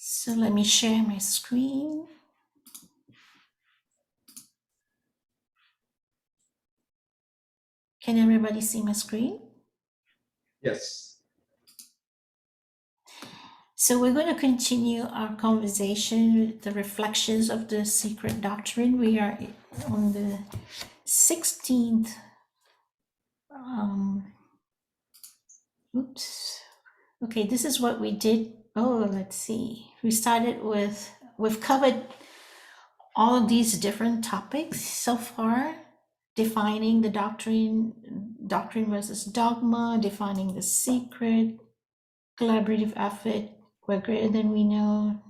So let me share my screen. Can everybody see my screen? Yes. So we're going to continue our conversation with the reflections of the Secret Doctrine. We are on the 16th. Oops. Okay, this is what we did. Oh, let's see. We started with, we've covered all of these different topics so far, defining the doctrine versus dogma, defining the secret, collaborative effort, we're greater than we know,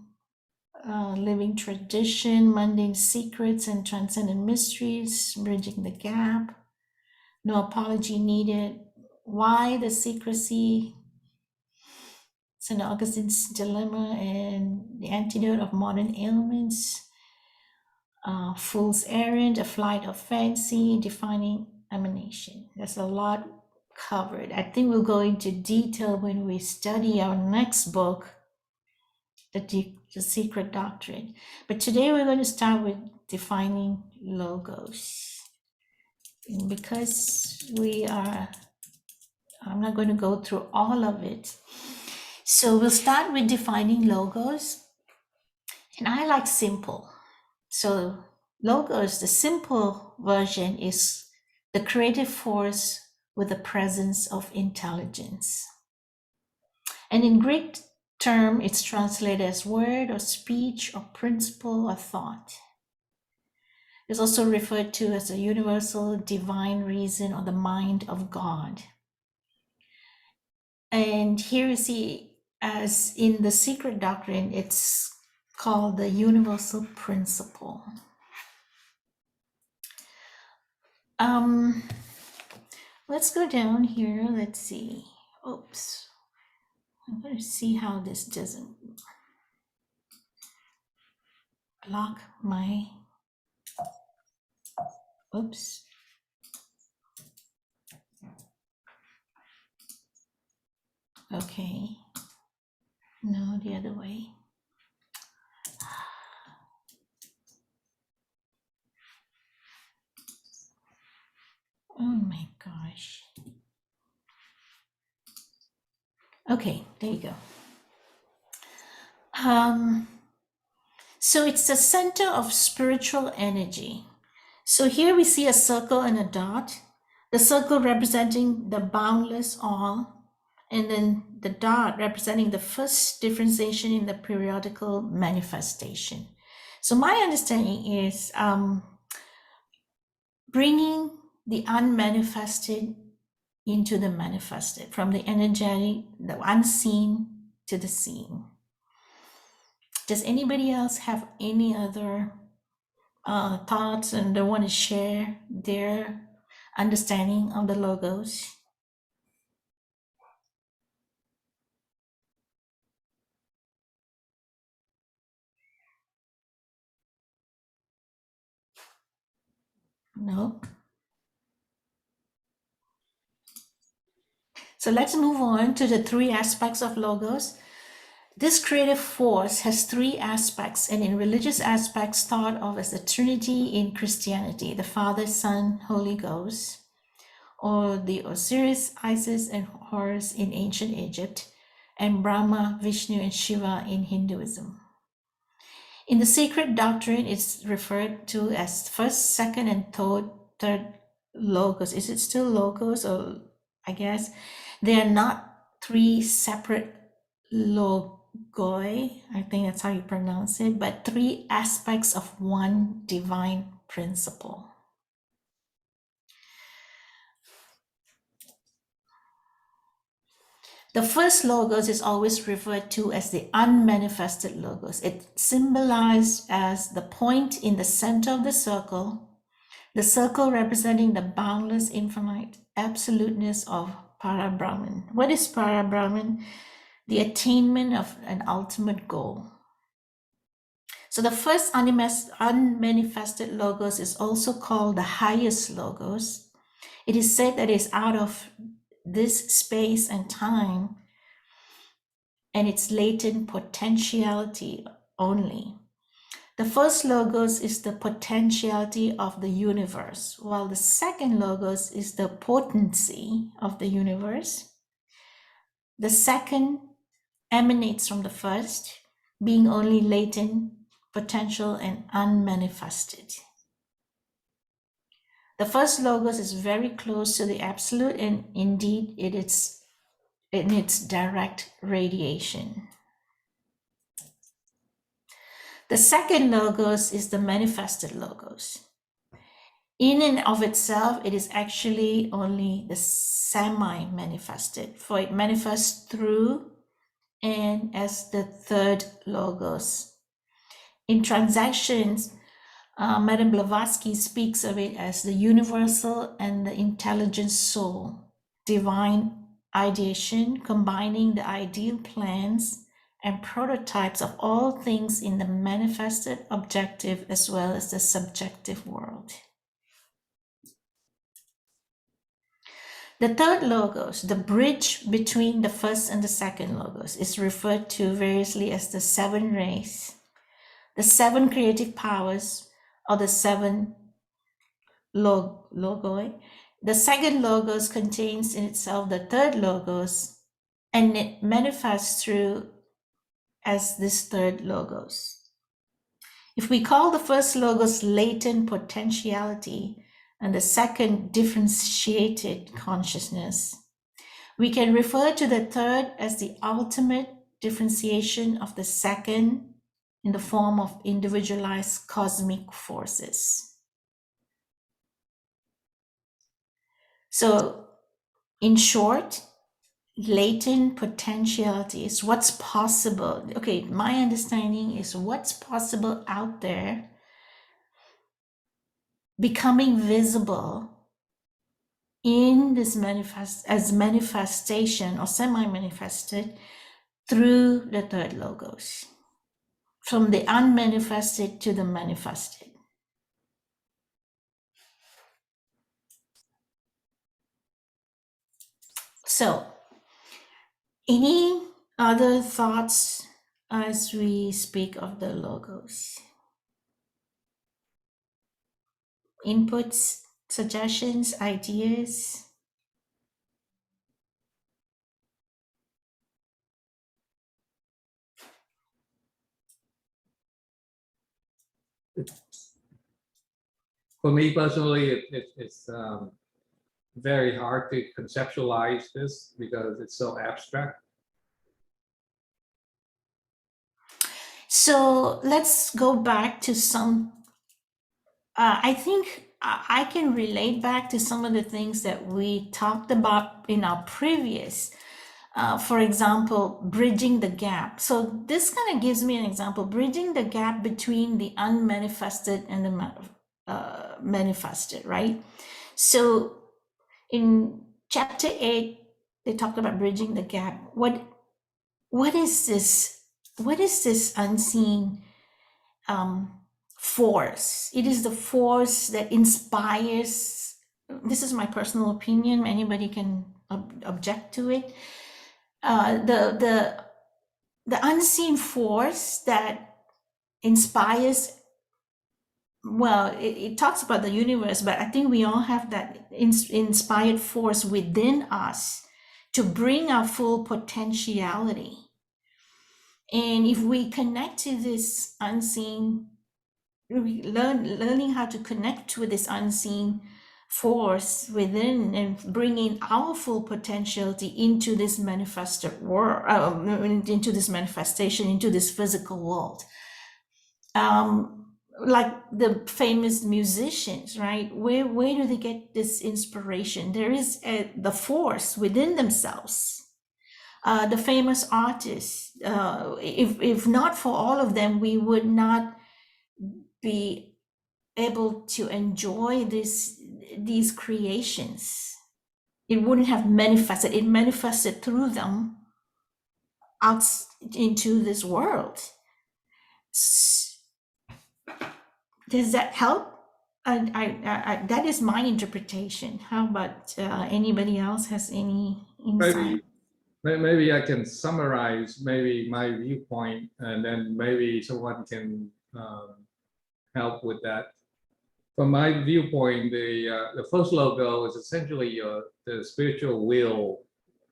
living tradition, mundane secrets and transcendent mysteries, bridging the gap, no apology needed, why the secrecy, St. Augustine's dilemma and the antidote of modern ailments, fool's errand, a flight of fancy, defining emanation. There's a lot covered. I think we'll go into detail when we study our next book, the Secret Doctrine. But today we're going to start with defining logos. And because I'm not going to go through all of it. So we'll start with defining logos. And I like simple. So logos, the simple version, is the creative force with the presence of intelligence. And in Greek term, it's translated as word or speech or principle or thought. It's also referred to as the universal divine reason or the mind of God. And here you see, as in the Secret Doctrine, it's called the universal principle. Let's go down here. Let's see. Oops. I'm going to see how this doesn't block my, oops. Okay. No, the other way. Oh my gosh. Okay, there you go. So it's the center of spiritual energy. So here we see a circle and a dot. The circle representing the boundless all, and then the dot representing the first differentiation in the periodical manifestation. So my understanding is bringing the unmanifested into the manifested, from the energetic, the unseen to the seen. Does anybody else have any other thoughts and they want to share their understanding of the logos? No? So let's move on to the three aspects of logos. This creative force has three aspects, and in religious aspects thought of as the Trinity in Christianity, the Father, Son, Holy Ghost, or the Osiris, Isis, and Horus in ancient Egypt, and Brahma, Vishnu, and Shiva in Hinduism. In the Secret Doctrine, it's referred to as first, second, and third logos. Is it still logos? Or I guess they are not three separate logoi, I think that's how you pronounce it, but three aspects of one divine principle. The first logos is always referred to as the unmanifested logos. It symbolized as the point in the center of the circle representing the boundless, infinite absoluteness of Para-Brahman. What is Para-Brahman? The attainment of an ultimate goal. So the first unmanifested logos is also called the highest logos. It is said that it's out of this space and time, and its latent potentiality only. The first logos is the potentiality of the universe, while the second logos is the potency of the universe. The second emanates from the first, being only latent, potential, and unmanifested. The first logos is very close to the absolute, and indeed it is in its direct radiation. The second logos is the manifested logos. In and of itself, it is actually only the semi-manifested, for it manifests through and as the third logos. In Transactions, Madame Blavatsky speaks of it as the universal and the intelligent soul, divine ideation, combining the ideal plans and prototypes of all things in the manifested, objective, as well as the subjective world. The third logos, the bridge between the first and the second logos, is referred to variously as the seven rays, the seven creative powers, or the seven logoi. The second logos contains in itself the third logos, and it manifests through as this third logos. If we call the first logos latent potentiality and the second differentiated consciousness, we can refer to the third as the ultimate differentiation of the second in the form of individualized cosmic forces. So, in short, latent potentiality is what's possible. Okay, my understanding is what's possible out there becoming visible in this manifestation or semi-manifested through the third logos, from the unmanifested to the manifested. So, any other thoughts as we speak of the logos? Inputs, suggestions, ideas? For me personally, it's very hard to conceptualize this because it's so abstract. So let's go back to some, I think I can relate back to some of the things that we talked about in our previous, for example, bridging the gap. So this kind of gives me an example, bridging the gap between the unmanifested and the manifested, right? So in chapter 8, they talked about bridging the gap. What is this? What is this unseen force? It is the force that inspires. This is my personal opinion. Anybody can object to it. The unseen force that inspires. Well, it talks about the universe, but I think we all have that inspired force within us to bring our full potentiality. And if we connect to this unseen, learning how to connect with this unseen force within and bringing our full potentiality into this manifested world, into this manifestation, into this physical world. Like the famous musicians, right? Where do they get this inspiration? There is the force within themselves. The famous artists, if not for all of them, we would not be able to enjoy these creations. It wouldn't have manifested. It manifested through them out into this world. Does that help? I that is my interpretation. How about anybody else has any insight? maybe I can summarize maybe my viewpoint, and then maybe someone can help with that. From my viewpoint, the first logo is essentially the spiritual will,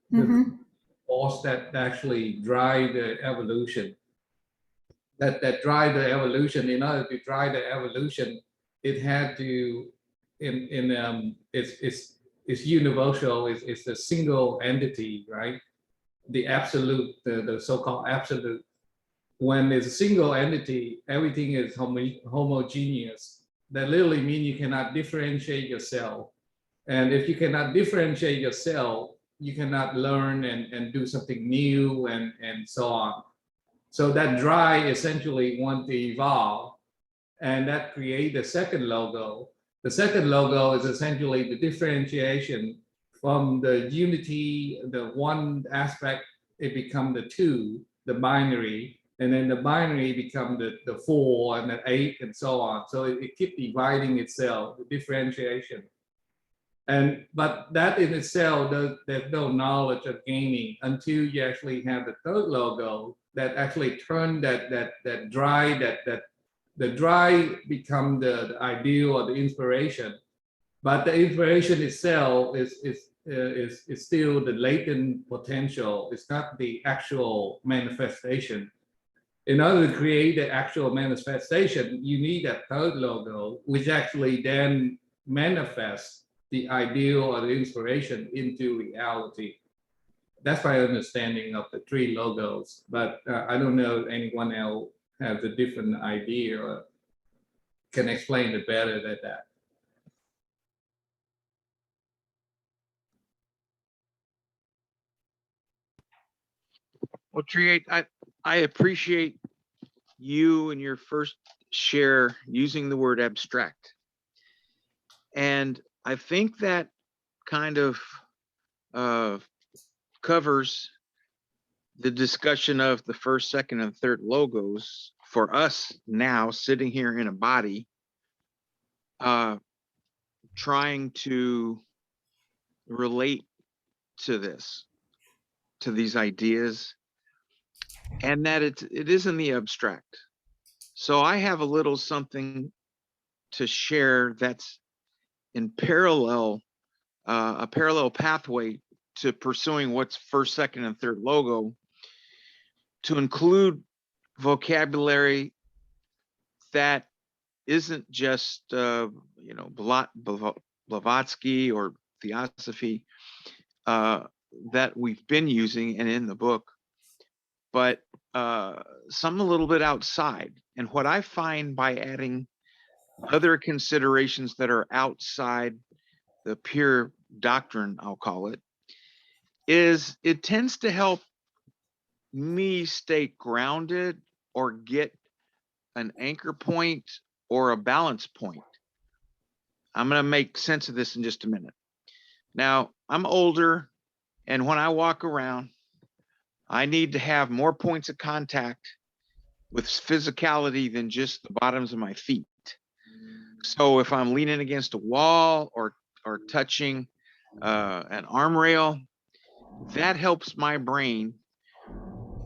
the force that actually drive the evolution. That drive the evolution. In order to drive the evolution, it had to it's universal. It's a single entity, right? The absolute, the so-called absolute. When it's a single entity, everything is homogeneous. That literally means you cannot differentiate yourself. And if you cannot differentiate yourself, you cannot learn and do something new and so on. So that drive essentially want to evolve, and that create the second logo. The second logo is essentially the differentiation from the unity, the one aspect, it become the two, the binary, and then the binary become the 4 and the 8 and so on. So it keeps dividing itself, the differentiation. But that in itself, there's no knowledge of gaining until you actually have the third logo that actually turn that drive, the drive become the ideal or the inspiration. But the inspiration itself is still the latent potential. It's not the actual manifestation. In order to create the actual manifestation, you need that third logo, which actually then manifests the ideal or the inspiration into reality. That's my understanding of the 3 logos, but I don't know if anyone else has a different idea or can explain it better than that. Well, Triate, I appreciate you and your first share using the word abstract. And I think that kind of covers the discussion of the first, second, and third logos for us now sitting here in a body, trying to relate to this, to these ideas, and that it is in the abstract. So I have a little something to share that's in parallel, a parallel pathway to pursuing what's first, second, and third logo, to include vocabulary that isn't just Blavatsky or Theosophy that we've been using and in the book, but some a little bit outside. And what I find by adding other considerations that are outside the pure doctrine, I'll call it, is it tends to help me stay grounded or get an anchor point or a balance point. I'm going to make sense of this in just a minute. Now, I'm older, and when I walk around, I need to have more points of contact with physicality than just the bottoms of my feet. So if I'm leaning against a wall or touching an arm rail, that helps my brain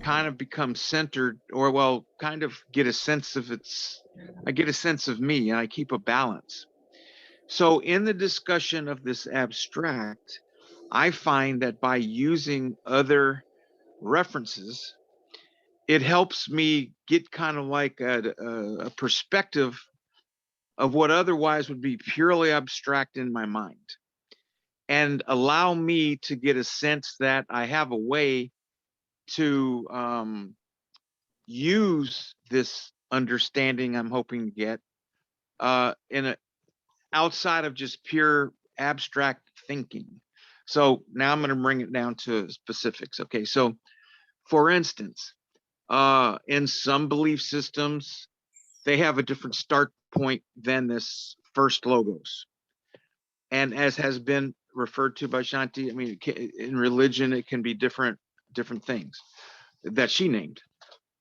kind of become centered, or well, kind of get a sense of I get a sense of me, and I keep a balance. So in the discussion of this abstract, I find that by using other references, it helps me get kind of like a perspective of what otherwise would be purely abstract in my mind, and allow me to get a sense that I have a way to use this understanding I'm hoping to get outside of just pure abstract thinking. So now I'm going to bring it down to specifics. Okay, so for instance, in some belief systems, they have a different start point than this first logos. And as has been referred to by Shanthi, I mean, in religion, it can be different things that she named.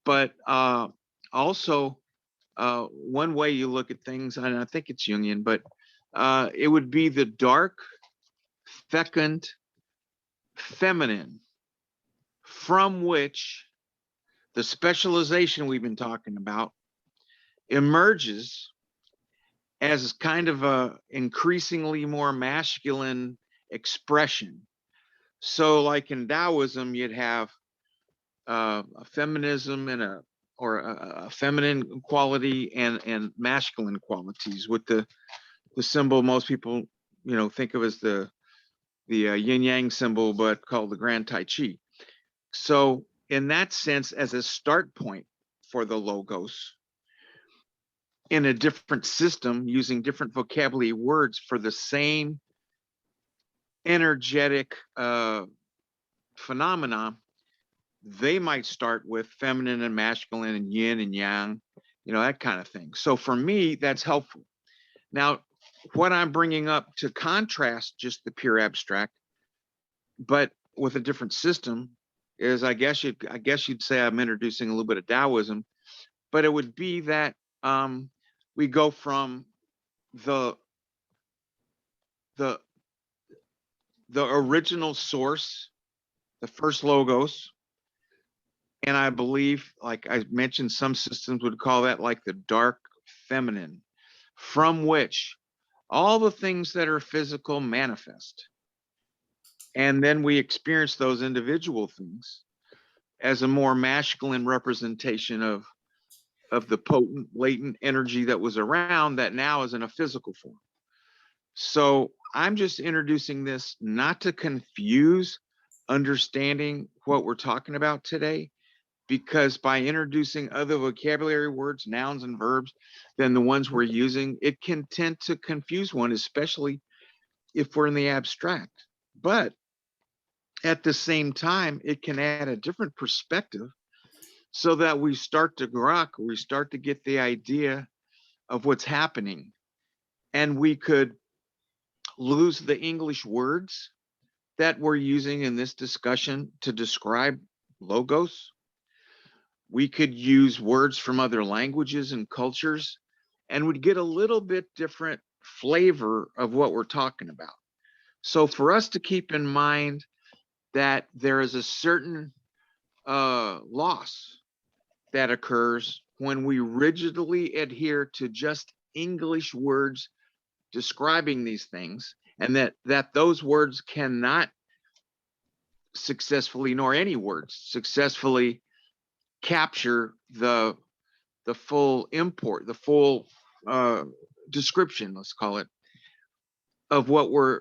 But also, one way you look at things, and I think it's Jungian, but it would be the dark, fecund, feminine from which the specialization we've been talking about emerges as kind of a increasingly more masculine expression. So like in Taoism, you'd have a feminism and a feminine quality and masculine qualities, with the symbol most people, think of as the yin yang symbol, but called the Grand Tai Chi. So in that sense, as a start point for the logos, in a different system, using different vocabulary words for the same energetic phenomena, they might start with feminine and masculine and yin and yang, that kind of thing. So for me, that's helpful. Now, what I'm bringing up to contrast just the pure abstract, but with a different system, is I guess you'd say I'm introducing a little bit of Taoism, but it would be that we go from the original source, the first logos, and I believe, like I mentioned, some systems would call that like the dark feminine, from which all the things that are physical manifest. And then we experience those individual things as a more masculine representation of the potent, latent energy that was around that now is in a physical form. So I'm just introducing this not to confuse understanding what we're talking about today, because by introducing other vocabulary words, nouns and verbs than the ones we're using, it can tend to confuse one, especially if we're in the abstract. But at the same time, it can add a different perspective so that we start to grok, we start to get the idea of what's happening. And we could lose the English words that we're using in this discussion to describe logos. We could use words from other languages and cultures, and we'd get a little bit different flavor of what we're talking about. So for us to keep in mind that there is a certain loss that occurs when we rigidly adhere to just English words describing these things, and that those words cannot successfully, nor any words successfully, capture the full import, the full description, let's call it, of what we're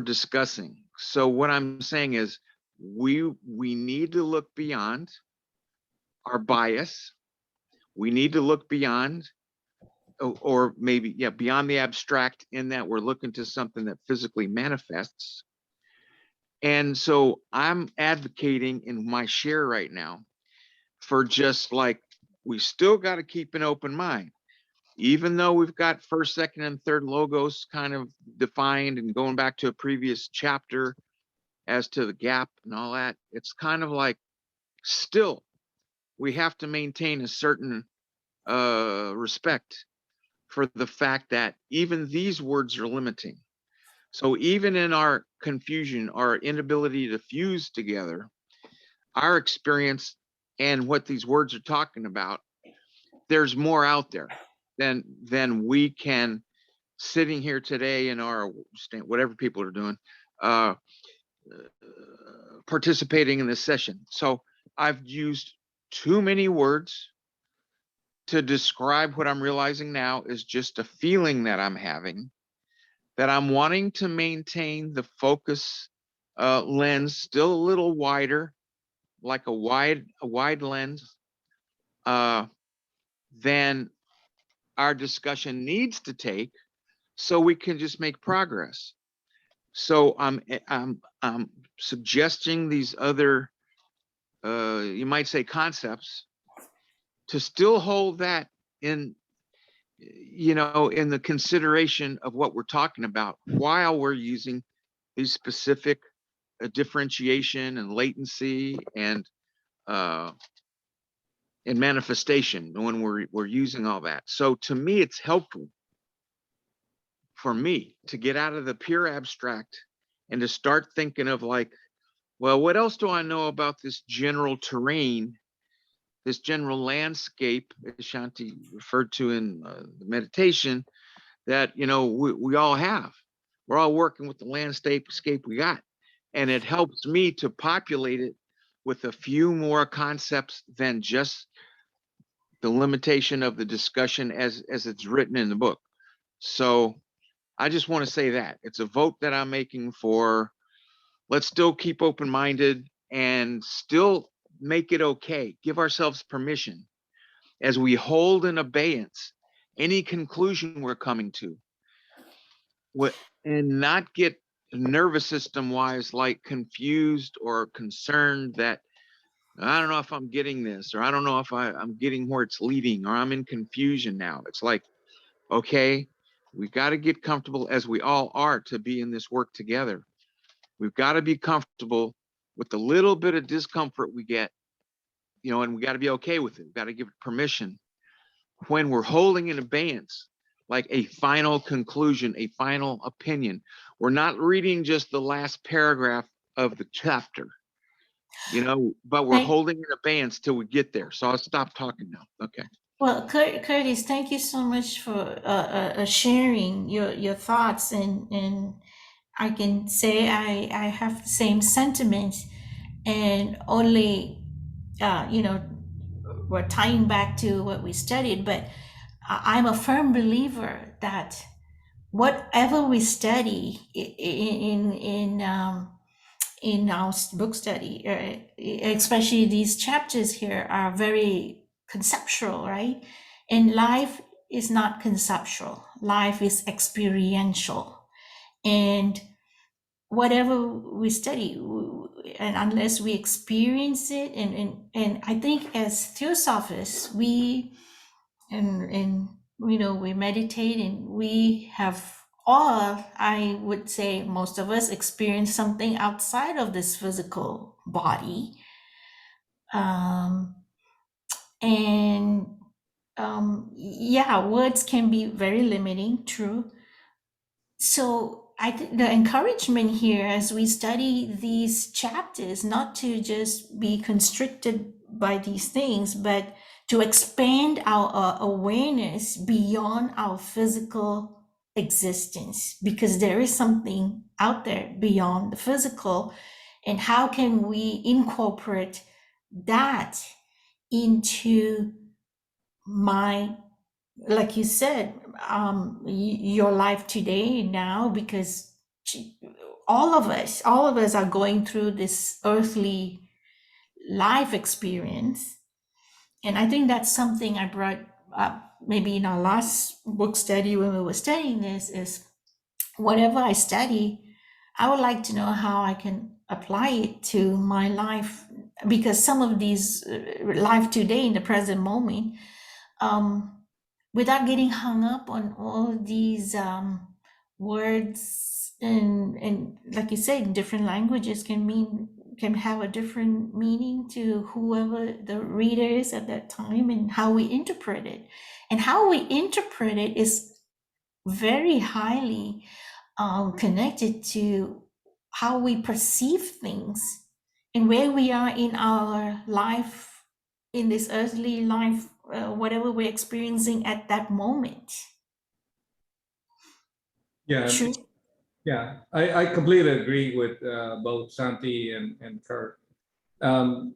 discussing. So what I'm saying is we need to look beyond our bias. We need to look beyond, or maybe, beyond the abstract, in that we're looking to something that physically manifests. And so I'm advocating in my share right now for just like, we still got to keep an open mind. Even though we've got first, second, and third logos kind of defined and going back to a previous chapter as to the gap and all that, it's kind of like still we have to maintain a certain respect for the fact that even these words are limiting. So even in our confusion, our inability to fuse together, our experience and what these words are talking about, there's more out there than we can, sitting here today in our whatever people are doing, participating in this session. So I've used too many words to describe what I'm realizing now is just a feeling that I'm having, that I'm wanting to maintain the focus lens still a little wider, like a wide lens, than our discussion needs to take, so we can just make progress. So I'm suggesting these other, you might say, concepts, to still hold that in, in the consideration of what we're talking about, while we're using these specific differentiation and latency and manifestation when we're using all that. So to me, it's helpful for me to get out of the pure abstract and to start thinking of like Well, what else do I know about this general terrain, this general landscape, as Shanti referred to in the meditation, that, you know, we all have. We're all working with the landscape we got. And it helps me to populate it with a few more concepts than just the limitation of the discussion as it's written in the book. So I just want to say that it's a vote that I'm making for, let's still keep open-minded and still make it okay. Give ourselves permission as we hold in abeyance any conclusion we're coming to, and not get nervous system wise, like confused or concerned that I don't know if I'm getting this, or I don't know if I'm getting where it's leading, or I'm in confusion now. It's like, okay, we've got to get comfortable, as we all are, to be in this work together. We've got to be comfortable with the little bit of discomfort we get, you know, and we got to be okay with it. We've got to give it permission. When we're holding in abeyance, like a final conclusion, a final opinion, we're not reading just the last paragraph of the chapter, you know, but we're Thank, holding in abeyance till we get there. So I'll stop talking now. Okay. well, Curtis, thank you so much for sharing your thoughts, and I can say I have the same sentiments, and only you know, we're tying back to what we studied, but I'm a firm believer that whatever we study in our book study, especially these chapters here, are very conceptual, right? And life is not conceptual. Life is experiential, and whatever we study, and unless we experience it, and I think as theosophists, we and you know, we meditate, and we have all, I would say most of us, experience something outside of this physical body, and yeah, words can be very limiting, true. So I think the encouragement here as we study these chapters, not to just be constricted by these things, but to expand our awareness beyond our physical existence, because there is something out there beyond the physical. And how can we incorporate that into my, like you said, your life today now, because all of us are going through this earthly life experience. And I think that's something I brought up maybe in our last book study when we were studying this, is whatever I study, I would like to know how I can apply it to my life, because some of these life today in the present moment, without getting hung up on all these words, and like you said, different languages can have a different meaning to whoever the reader is at that time, and how we interpret it. And how we interpret it is very highly connected to how we perceive things and where we are in our life, in this earthly life, whatever we're experiencing at that moment. Yeah, True. yeah, I completely agree with both Shanti and Kurt. In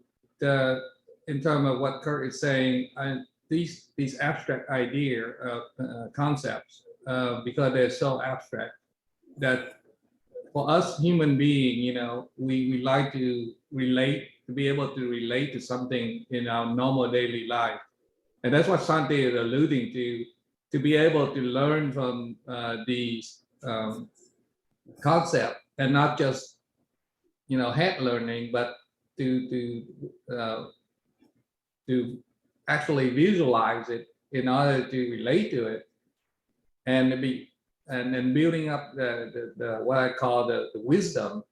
terms of what Kurt is saying, these abstract concepts, because they're so abstract, that for us human being, you know, we like to relate, to be able to relate to something in our normal daily life. And that's what Shanti is alluding to be able to learn from these concepts, and not just, you know, head learning, but to actually visualize it in order to relate to it, and then building up the what I call the wisdom.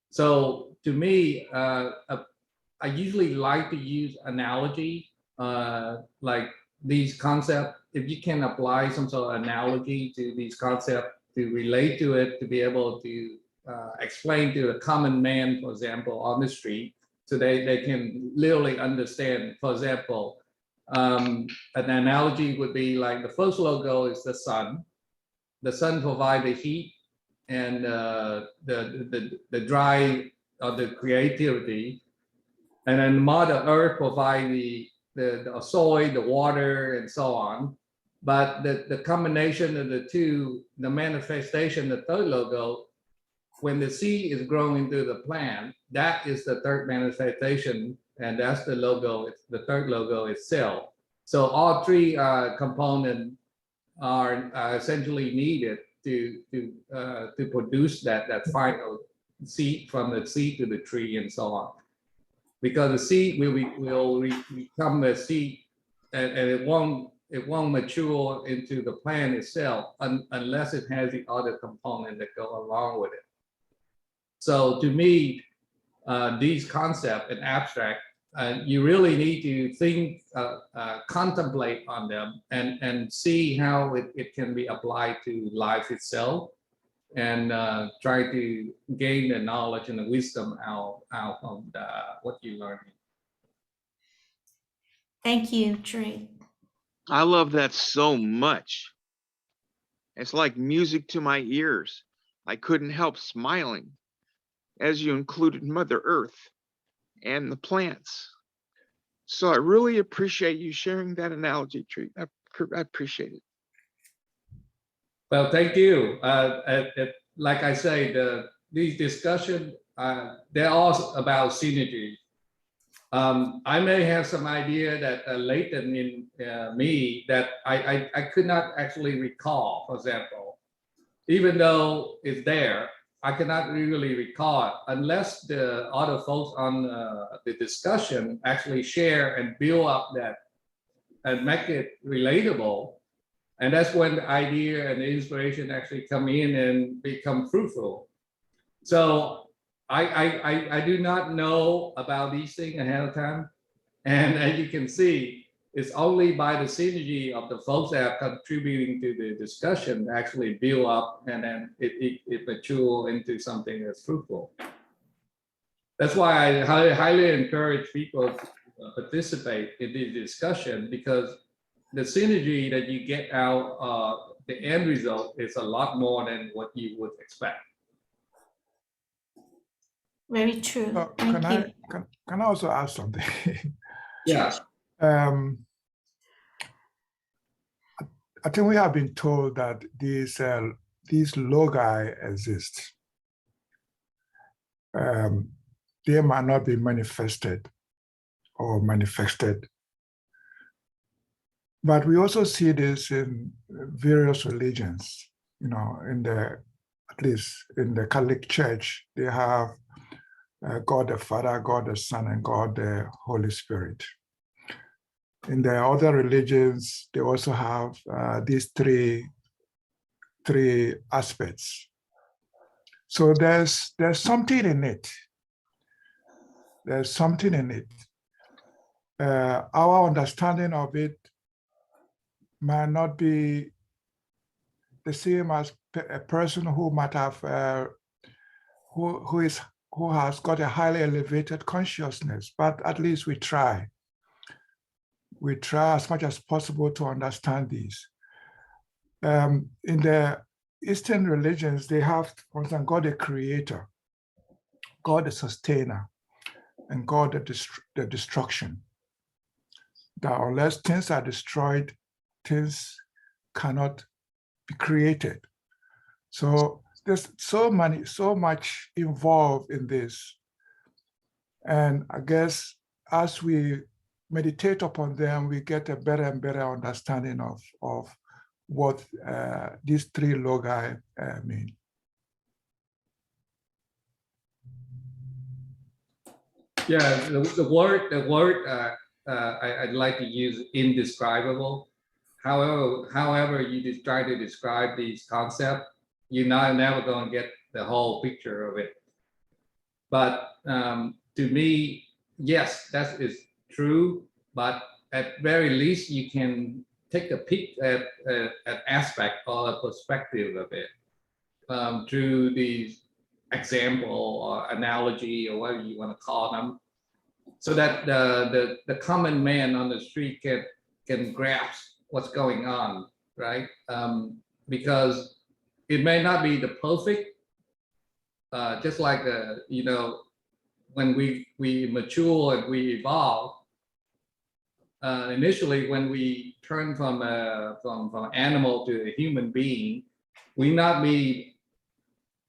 So to me, I usually like to use analogy, like these concepts. If you can apply some sort of analogy to these concepts to relate to it, to be able to explain to a common man, for example, on the street, so they can literally understand. For example, an analogy would be like the first logo is the sun. The sun provides the heat and the dry or the creativity, and then Mother Earth provides the soil, the water, and so on. But the combination of the two, the manifestation, the third logo, when the seed is growing into the plant, that is the third manifestation, and that's the logo. The third logo itself. So all three components are essentially needed to produce that final seed, from the seed to the tree and so on. Because the seed will become a seed, and it won't mature into the plant itself unless it has the other component that go along with it. So to me, these concepts in abstract, you really need to think, contemplate on them, and see how it can be applied to life itself, and try to gain the knowledge and the wisdom out of what you learn. Thank you, Trey. I love that so much. It's like music to my ears. I couldn't help smiling as you included Mother Earth and the plants. So I really appreciate you sharing that analogy, Tree. I appreciate it. Well, thank you. Like I say, these discussions, they're all about synergy. I may have some idea that latent in me that I could not actually recall, for example. Even though it's there, I cannot really recall it unless the other folks on the discussion actually share and build up that and make it relatable. And that's when the idea and the inspiration actually come in and become fruitful. So I do not know about these things ahead of time. And as you can see, it's only by the synergy of the folks that are contributing to the discussion actually build up, and then it mature into something that's fruitful. That's why I highly encourage people to participate in this discussion, because the synergy that you get out, the end result is a lot more than what you would expect. Very true. Thank Can you. I also add something? Yeah. I think we have been told that these logi exist. They might not be manifested or manifested. But we also see this in various religions. You know, at least in the Catholic Church, they have God the Father, God the Son, and God the Holy Spirit. In the other religions, they also have these three aspects. So there's something in it. There's something in it. Our understanding of it might not be the same as a person who might have who has got a highly elevated consciousness, but at least we try. We try as much as possible to understand these. In the Eastern religions, they have, for instance, God the creator, God the sustainer, and God the destruction. That unless things are destroyed, things cannot be created. So there's so much involved in this. And I guess as we meditate upon them, we get a better and better understanding of what these three logi mean. Yeah, the word I'd like to use indescribable. However you just try to describe these concepts, you're never going to get the whole picture of it. But to me, yes, that is true. But at very least, you can take a peek at an aspect or a perspective of it through these example or analogy or whatever you want to call them, so that the common man on the street can grasp what's going on, right? Because it may not be the perfect, just like when we mature and we evolve. Initially, when we turn from animal to a human being, we not be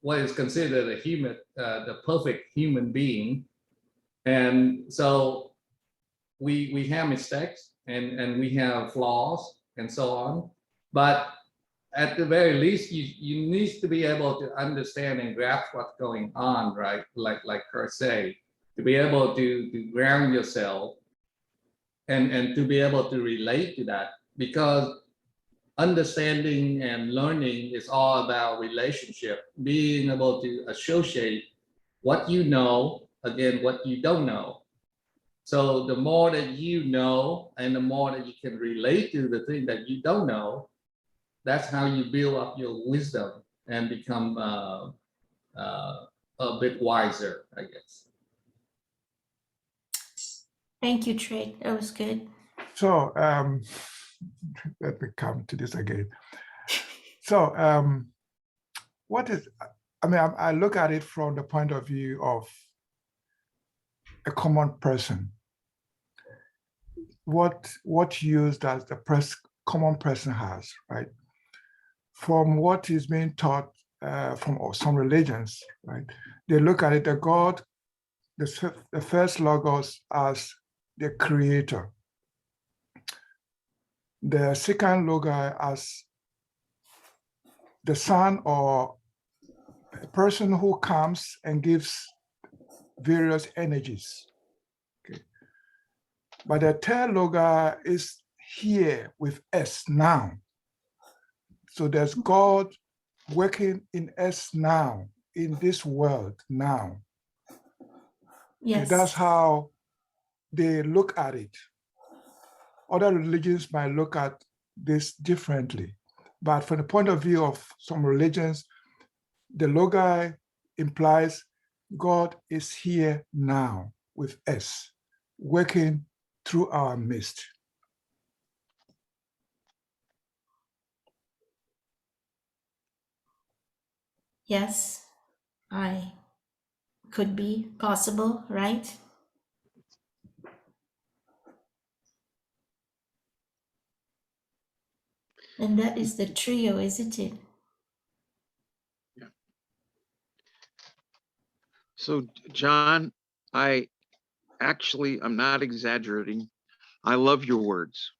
what is considered a human, the perfect human being, and so we have mistakes and we have flaws and so on. But at the very least, you need to be able to understand and grasp what's going on, right? Like Kurt say, to be able to ground yourself and to be able to relate to that, because understanding and learning is all about relationship, being able to associate what you know again what you don't know. So the more that you know and the more that you can relate to the thing that you don't know, that's how you build up your wisdom and become a bit wiser, I guess. Thank you, Trey. That was good. So let me come to this again. So what is, I mean, I look at it from the point of view of a common person. What use does the common person has, right? From what is being taught from some religions, right? They look at it, the God, the first Logos as the creator. The second Logos as the son or a person who comes and gives various energies. Okay. But the third Logos is here with us now. So there's God working in us now, in this world now. Yes. Okay, that's how they look at it. Other religions might look at this differently. But from the point of view of some religions, the Logos implies God is here now with us, working through our midst. Yes, I could be possible, right? And that is the trio, isn't it? Yeah. So, John, I'm not exaggerating. I love your words.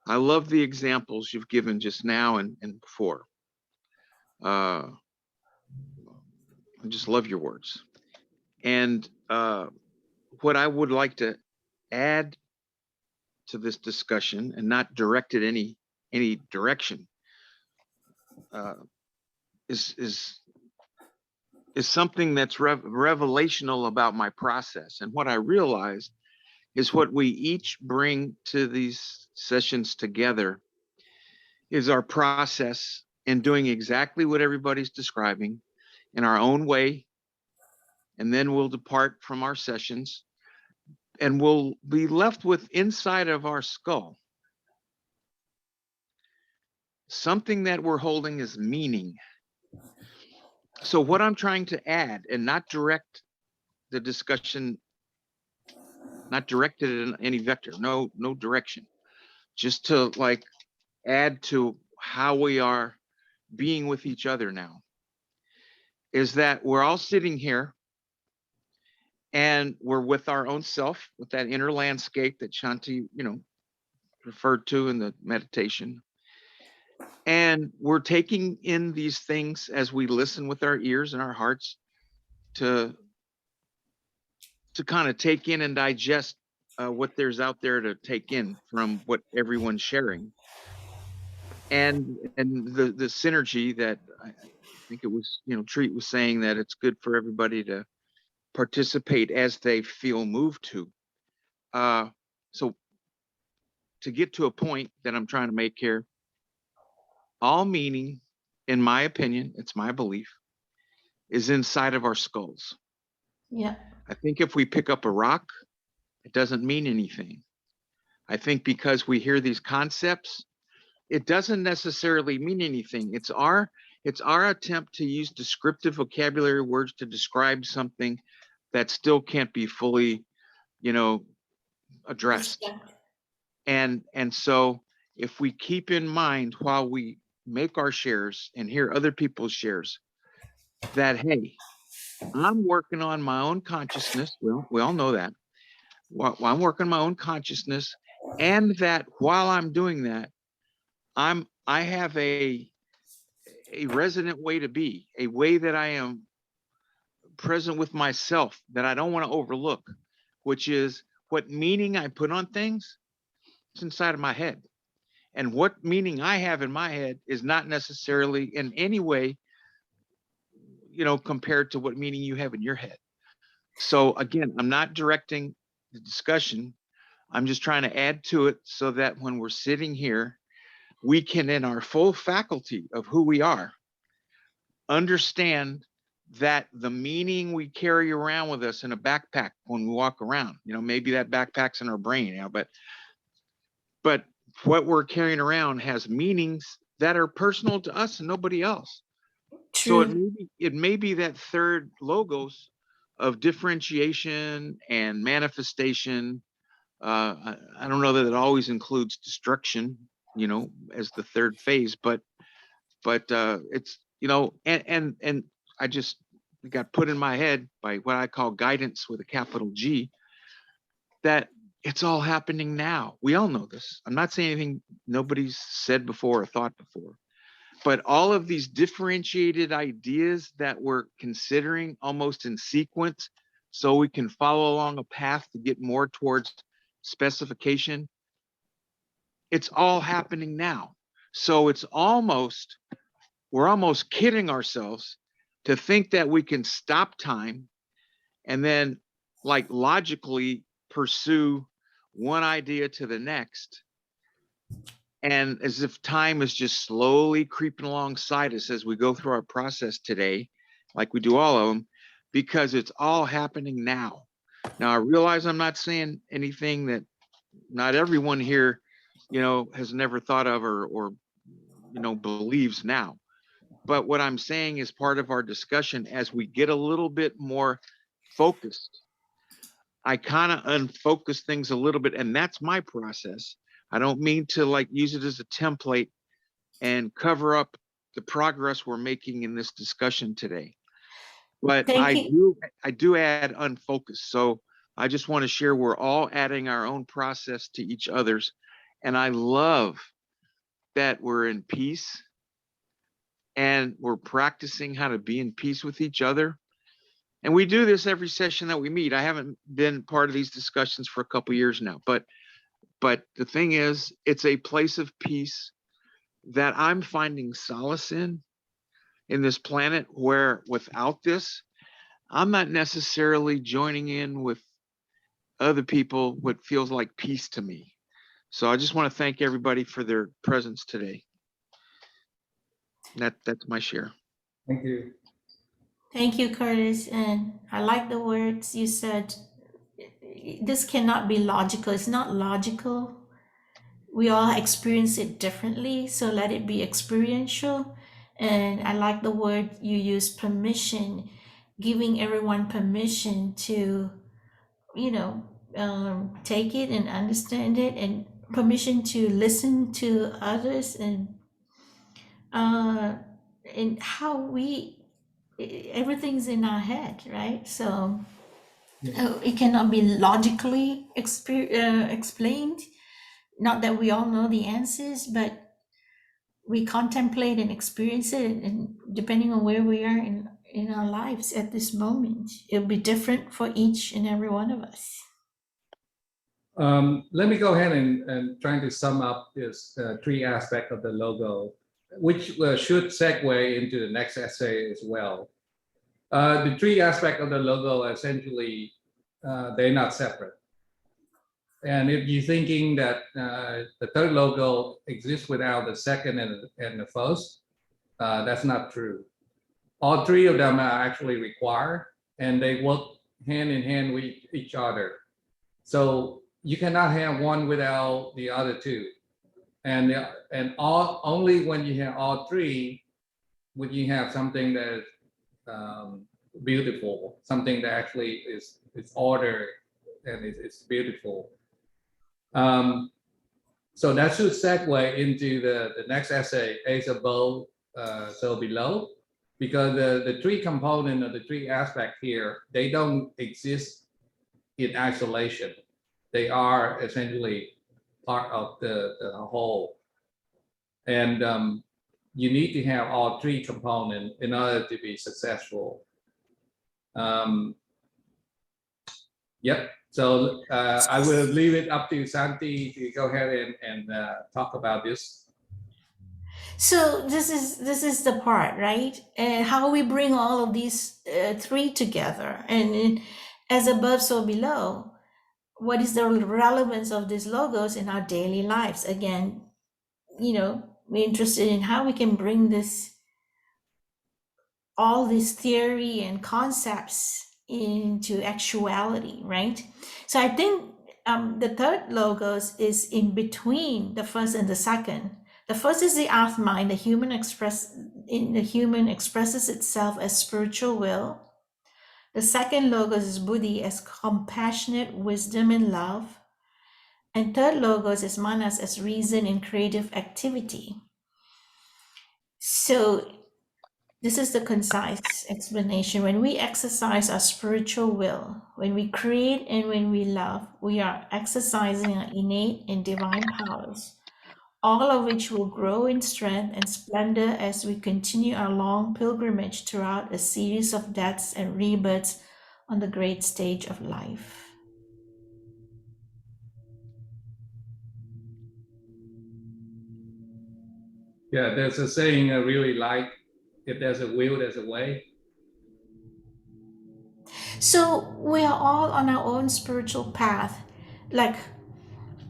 I love the examples you've given just now and before. I just love your words. And what I would like to add to this discussion, and not direct it any direction, is something that's revelational about my process. And what I realized is what we each bring to these sessions together is our process in doing exactly what everybody's describing in our own way. And then we'll depart from our sessions and we'll be left with inside of our skull something that we're holding as meaning. So what I'm trying to add, and not direct the discussion, not directed in any vector, no direction, just to like add to how we are being with each other now, is that we're all sitting here and we're with our own self, with that inner landscape that Shanthi, referred to in the meditation. And we're taking in these things as we listen with our ears and our hearts to kind of take in and digest what there's out there to take in from what everyone's sharing. And the synergy that I think it was, Treat was saying that it's good for everybody to participate as they feel moved to. So to get to a point that I'm trying to make here, all meaning, in my opinion, it's my belief, is inside of our skulls. Yeah. I think if we pick up a rock, it doesn't mean anything. I think because we hear these concepts, it doesn't necessarily mean anything. It's our attempt to use descriptive vocabulary words to describe something that still can't be fully, addressed. And so if we keep in mind while we make our shares and hear other people's shares that, hey, I'm working on my own consciousness. Well, we all know that. Well, I'm working on my own consciousness, and that while I'm doing that, I have a resident way to be, a way that I am present with myself that I don't want to overlook, which is what meaning I put on things. It's inside of my head. And what meaning I have in my head is not necessarily in any way, compared to what meaning you have in your head. So again, I'm not directing the discussion. I'm just trying to add to it so that when we're sitting here, we can, in our full faculty of who we are, understand that the meaning we carry around with us in a backpack when we walk around, maybe that backpack's in our brain, but what we're carrying around has meanings that are personal to us and nobody else. True. So it may be that third logos of differentiation and manifestation. I don't know that it always includes destruction, as the third phase, but it's, and I just got put in my head by what I call guidance with a capital G, that it's all happening now. We all know this. I'm not saying anything nobody's said before or thought before, but all of these differentiated ideas that we're considering almost in sequence so we can follow along a path to get more towards specification, it's all happening now. So we're almost kidding ourselves to think that we can stop time and then logically pursue one idea to the next, and as if time is just slowly creeping alongside us as we go through our process today, like we do all of them, because it's all happening now. Now, I realize I'm not saying anything that not everyone here, has never thought of or believes now. But what I'm saying is part of our discussion as we get a little bit more focused. I kind of unfocus things a little bit, and that's my process. I don't mean to use it as a template and cover up the progress we're making in this discussion today. But Thank you. I do add unfocused. So I just want to share we're all adding our own process to each other's. And I love that we're in peace and we're practicing how to be in peace with each other. And we do this every session that we meet. I haven't been part of these discussions for a couple of years now, but the thing is, it's a place of peace that I'm finding solace in this planet, where without this, I'm not necessarily joining in with other people what feels like peace to me. So I just want to thank everybody for their presence today. That's my share. Thank you. Thank you, Curtis. And I like the words you said. This cannot be logical. It's not logical. We all experience it differently, so let it be experiential. And I like the word you use, permission, giving everyone permission to, take it and understand it, and permission to listen to others, and how everything's in our head, right? So it cannot be logically explained. Not that we all know the answers, but we contemplate and experience it, and depending on where we are in our lives at this moment, it'll be different for each and every one of us. Let me go ahead and trying to sum up this three aspects of the logo, which should segue into the next essay as well. The three aspects of the logo, essentially, they're not separate. And if you're thinking that the third logo exists without the second and the first, that's not true. all three of them are actually required, and they work hand in hand with each other. So you cannot have one without the other two. And only when you have all three would you have something that is beautiful, something that actually is ordered and it's beautiful. So that should segue into the next essay, As above, so below, because the three components of the three aspects here, they don't exist in isolation. They are essentially part of the whole. And you need to have all three components in order to be successful. Yep. So I will leave it up to Shanthi to go ahead and talk about this. So this is the part, right? And how we bring all of these three together, and as above, so below. What is the relevance of these logos in our daily lives? Again, we're interested in how we can bring all this theory and concepts into actuality, right? So I think the third logos is in between the first and the second. The first is the Atma, the human expresses itself as spiritual will. The second logos is Buddhi, as compassionate wisdom and love. And third logos is Manas, as reason and creative activity. So this is the concise explanation. When we exercise our spiritual will, when we create and when we love, we are exercising our innate and divine powers, all of which will grow in strength and splendor as we continue our long pilgrimage throughout a series of deaths and rebirths on the great stage of life. Yeah, there's a saying I really like, if there's a will, there's a way. So we are all on our own spiritual path.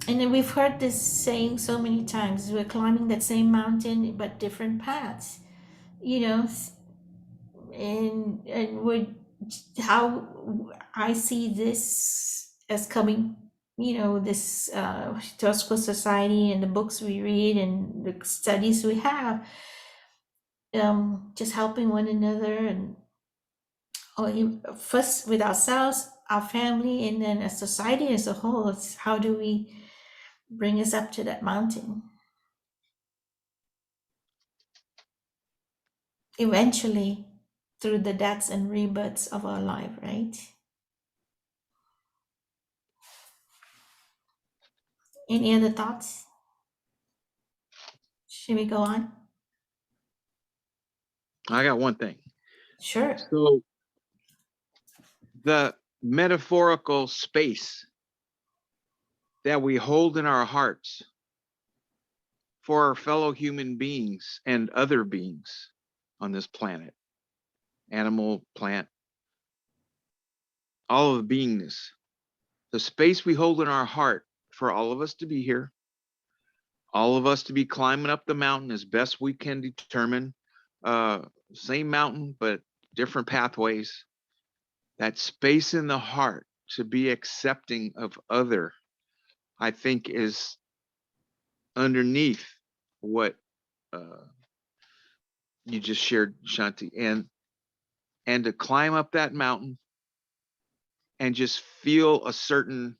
And then we've heard this saying so many times, we're climbing that same mountain, but different paths, and how I see this as coming, this Theosophical Society and the books we read and the studies we have, just helping one another, and first with ourselves, our family, and then a society as a whole. It's how do we bring us up to that mountain? Eventually, through the deaths and rebirths of our life, right? Any other thoughts? Should we go on? I got one thing. Sure. So the metaphorical space that we hold in our hearts for our fellow human beings and other beings on this planet, animal, plant, all of the beingness, the space we hold in our heart for all of us to be here, all of us to be climbing up the mountain as best we can determine, same mountain, but different pathways. That space in the heart to be accepting of other, I think, is underneath what you just shared, Shanthi, and to climb up that mountain and just feel a certain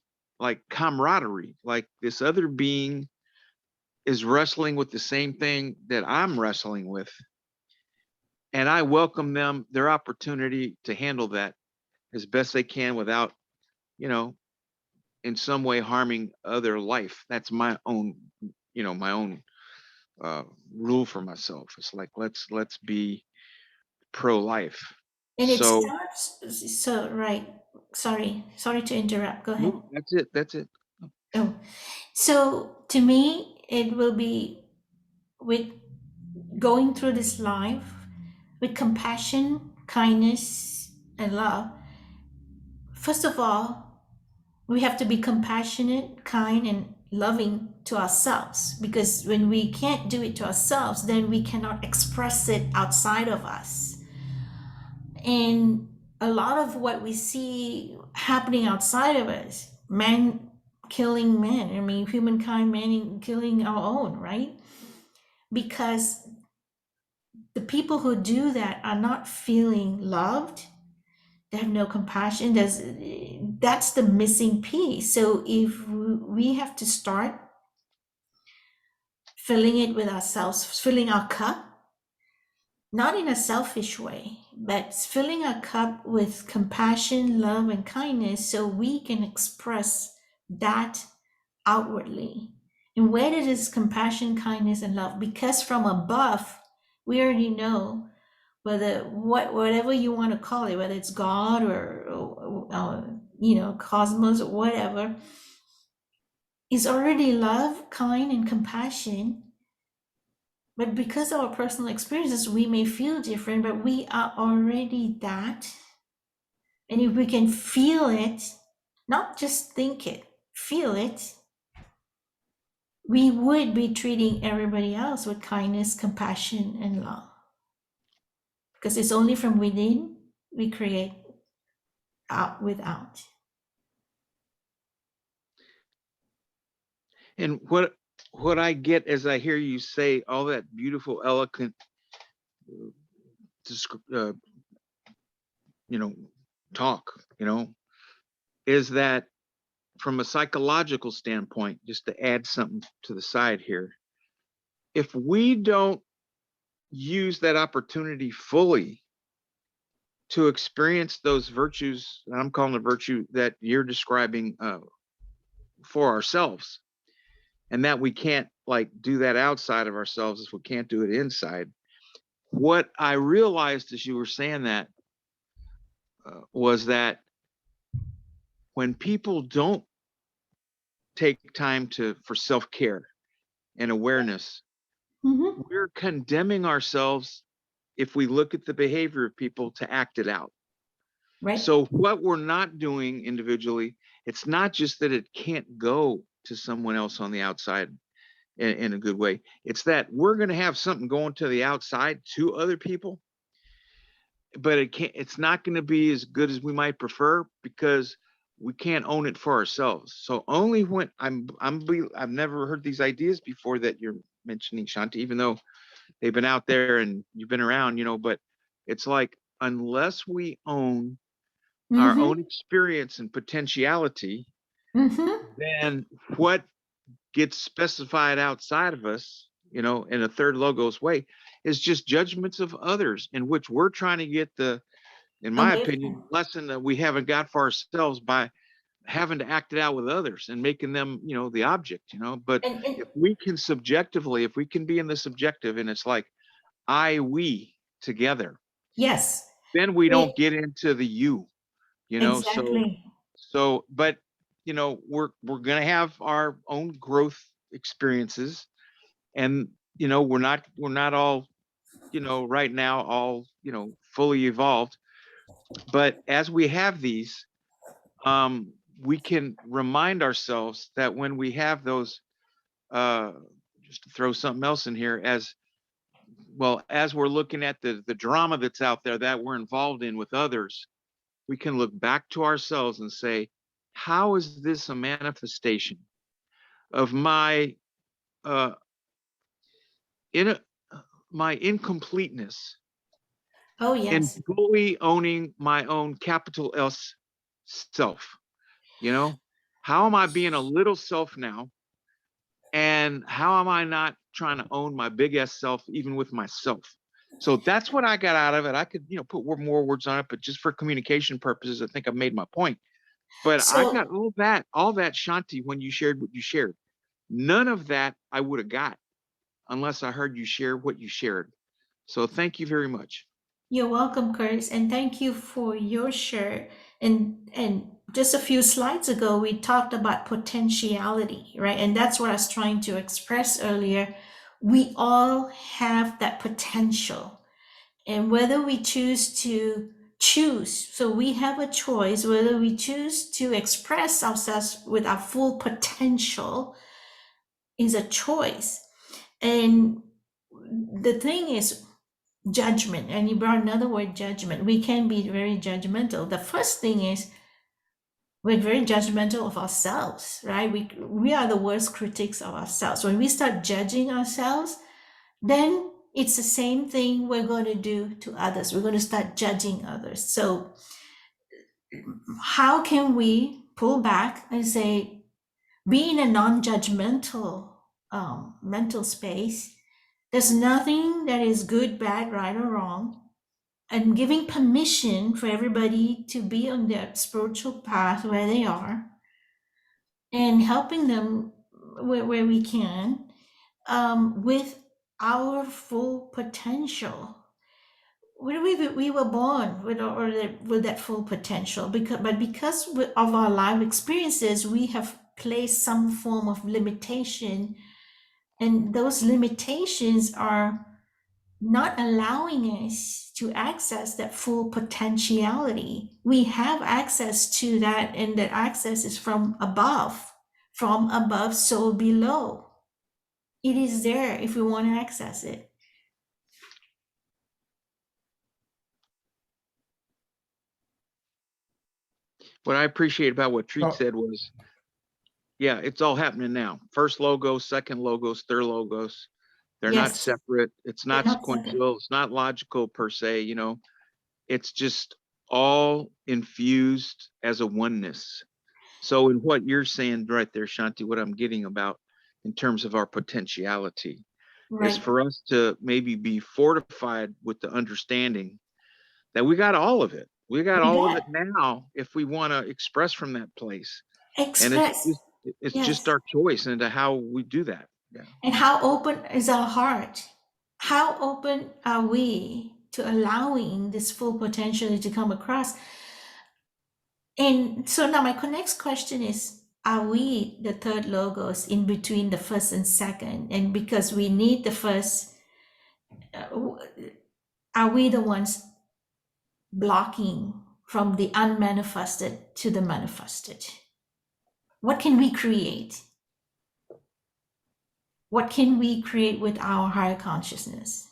camaraderie, like this other being is wrestling with the same thing that I'm wrestling with. And I welcome them, their opportunity to handle that as best they can without, in some way harming other life. That's my own, rule for myself. It's like, let's be pro-life. And it starts, so right. Sorry to interrupt. Go ahead. No, that's it. Oh, so to me, it will be with going through this life with compassion, kindness, and love. First of all, we have to be compassionate, kind, and loving to ourselves, because when we can't do it to ourselves, then we cannot express it outside of us. And a lot of what we see happening outside of us, man killing man, I mean, humankind man killing our own, right? Because the people who do that are not feeling loved. They have no compassion. That's the missing piece. So if we have to start filling it with ourselves, filling our cup, not in a selfish way, but filling our cup with compassion, love, and kindness so we can express that outwardly. And where did this compassion, kindness, and love? Because from above, we already know whatever you want to call it, whether it's God or cosmos or whatever, is already love, kind, and compassion. But because of our personal experiences, we may feel different, but we are already that. And if we can feel it, not just think it, feel it, we would be treating everybody else with kindness, compassion, and love. Because it's only from within we create out without. And what I get as I hear you say all that beautiful, eloquent, talk, is that from a psychological standpoint, just to add something to the side here, if we don't use that opportunity fully to experience those virtues, I'm calling the virtue that you're describing for ourselves, and that we can't do that outside of ourselves if we can't do it inside. What I realized as you were saying that was that when people don't take time for self-care and awareness, Mm-hmm. we're condemning ourselves if we look at the behavior of people to act it out. Right. So what we're not doing individually, it's not just that it can't go to someone else on the outside in a good way. It's that we're going to have something going to the outside to other people, but it's not going to be as good as we might prefer because we can't own it for ourselves. So only when I've never heard these ideas before that you're mentioning, Shanthi, even though they've been out there and you've been around, but it's like, unless we own our own experience and potentiality, then what gets specified outside of us, in a third logos way, is just judgments of others, in which we're trying to get in my opinion, lesson that we haven't got for ourselves by having to act it out with others and making them, the object, but if we can subjectively, if we can be in the subjective, and it's like we together, yes, then we don't get into the you, exactly. so but we're going to have our own growth experiences, and we're not all right now all fully evolved, but as we have these, we can remind ourselves that when we have those, just to throw something else in here, as we're looking at the drama that's out there that we're involved in with others, we can look back to ourselves and say, how is this a manifestation of my my incompleteness Oh, in yes. fully owning my own capital S self? How am I being a little self now? And how am I not trying to own my big S self, even with myself? So that's what I got out of it. I could, put more words on it, but just for communication purposes, I think I've made my point. But I got all that, Shanthi, when you shared what you shared. None of that I would have got unless I heard you share what you shared. So thank you very much. You're welcome, Curtis, and thank you for your share. And just a few slides ago, we talked about potentiality, right? And that's what I was trying to express earlier. We all have that potential, and whether we choose, so we have a choice whether we choose to express ourselves with our full potential is a choice. And the thing is, judgment, and you brought another word, judgment. We can be very judgmental. The first thing is we're very judgmental of ourselves, right? We are the worst critics of ourselves. When we start judging ourselves, then it's the same thing we're going to do to others. We're going to start judging others. So how can we pull back and say, be in a non-judgmental mental space? There's nothing that is good, bad, right, or wrong. And giving permission for everybody to be on their spiritual path where they are, and helping them where we can, with our full potential. We were born with that full potential, because of our life experiences, we have placed some form of limitation, and those limitations are not allowing us to access that full potentiality. We have access to that, and that access is from above, so below. It is there if we want to access it. What I appreciate about what Treat Oh. said was, yeah, it's all happening now. First logos, second logos, third logos. They're not Yes. separate. It's not They're not separate. sequential. It's not logical per se, you know. It's just all infused as a oneness. So in what you're saying right there, Shanti, what I'm getting about in terms of our potentiality is Right. for us to maybe be fortified with the understanding that we got all of it. We got all of it now if we want to express from that place. And it's Yes. just our choice into how we do that. Yeah. And how open is our heart? How open are we to allowing this full potential to come across? And so now my next question is, are we the third logos in between the first and second? And because we need the first, are we the ones blocking from the unmanifested to the manifested? What can we create? What can we create with our higher consciousness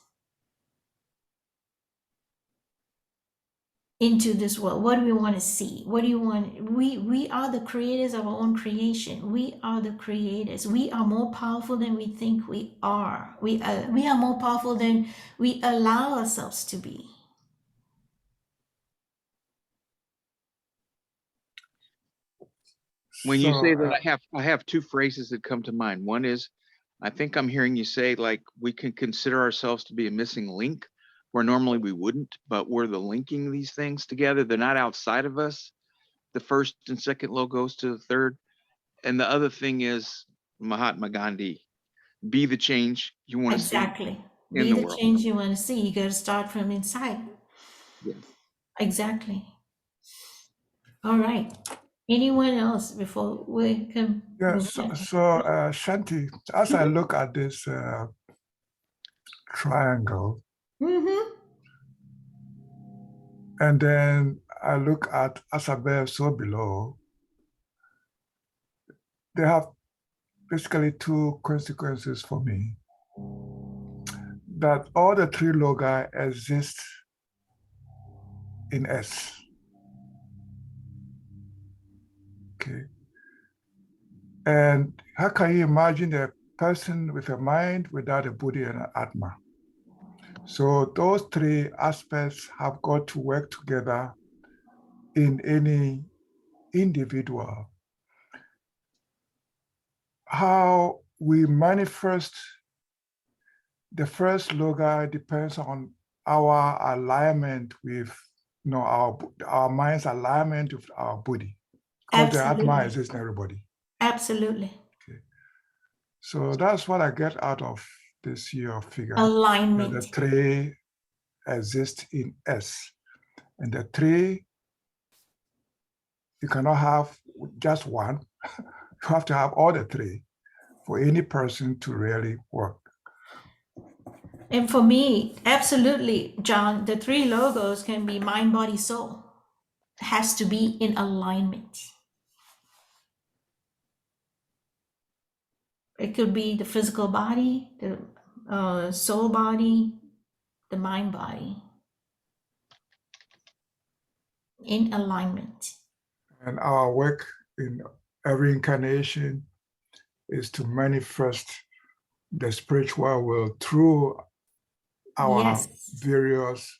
into this world? What do we want to see? What do you want? We are the creators of our own creation. We are the creators. We are more powerful than we think we are. We are more powerful than we allow ourselves to be. When you So, say that, I have two phrases that come to mind. One is, I think I'm hearing you say, like, we can consider ourselves to be a missing link where normally we wouldn't, but we're the linking these things together. They're not outside of us. The first and second logos to the third. And the other thing is Mahatma Gandhi, be the change you want to see Exactly. in Be the the world. change you want to see. You got to start from inside. Yeah. Exactly. All right. Anyone else before we can yeah, move so, on? Shanti, as I look at this triangle, Mm-hmm. and then I look at as above, so below, they have basically two consequences for me. That all the three logi exist in S. Okay. And how can you imagine a person with a mind without a body and an atma? So those three aspects have got to work together in any individual. How we manifest the first logi depends on our alignment with, our mind's alignment with our body. Because the atma Absolutely. exists in everybody. Absolutely. Okay. So that's what I get out of this year figure. Alignment. The three exist in S. And the three, you cannot have just one. You have to have all the three for any person to really work. And for me, absolutely, John, the three logos can be mind, body, soul. It has to be in alignment. It could be the physical body, the soul body, the mind body in alignment. And our work in every incarnation is to manifest the spiritual world through our Yes, various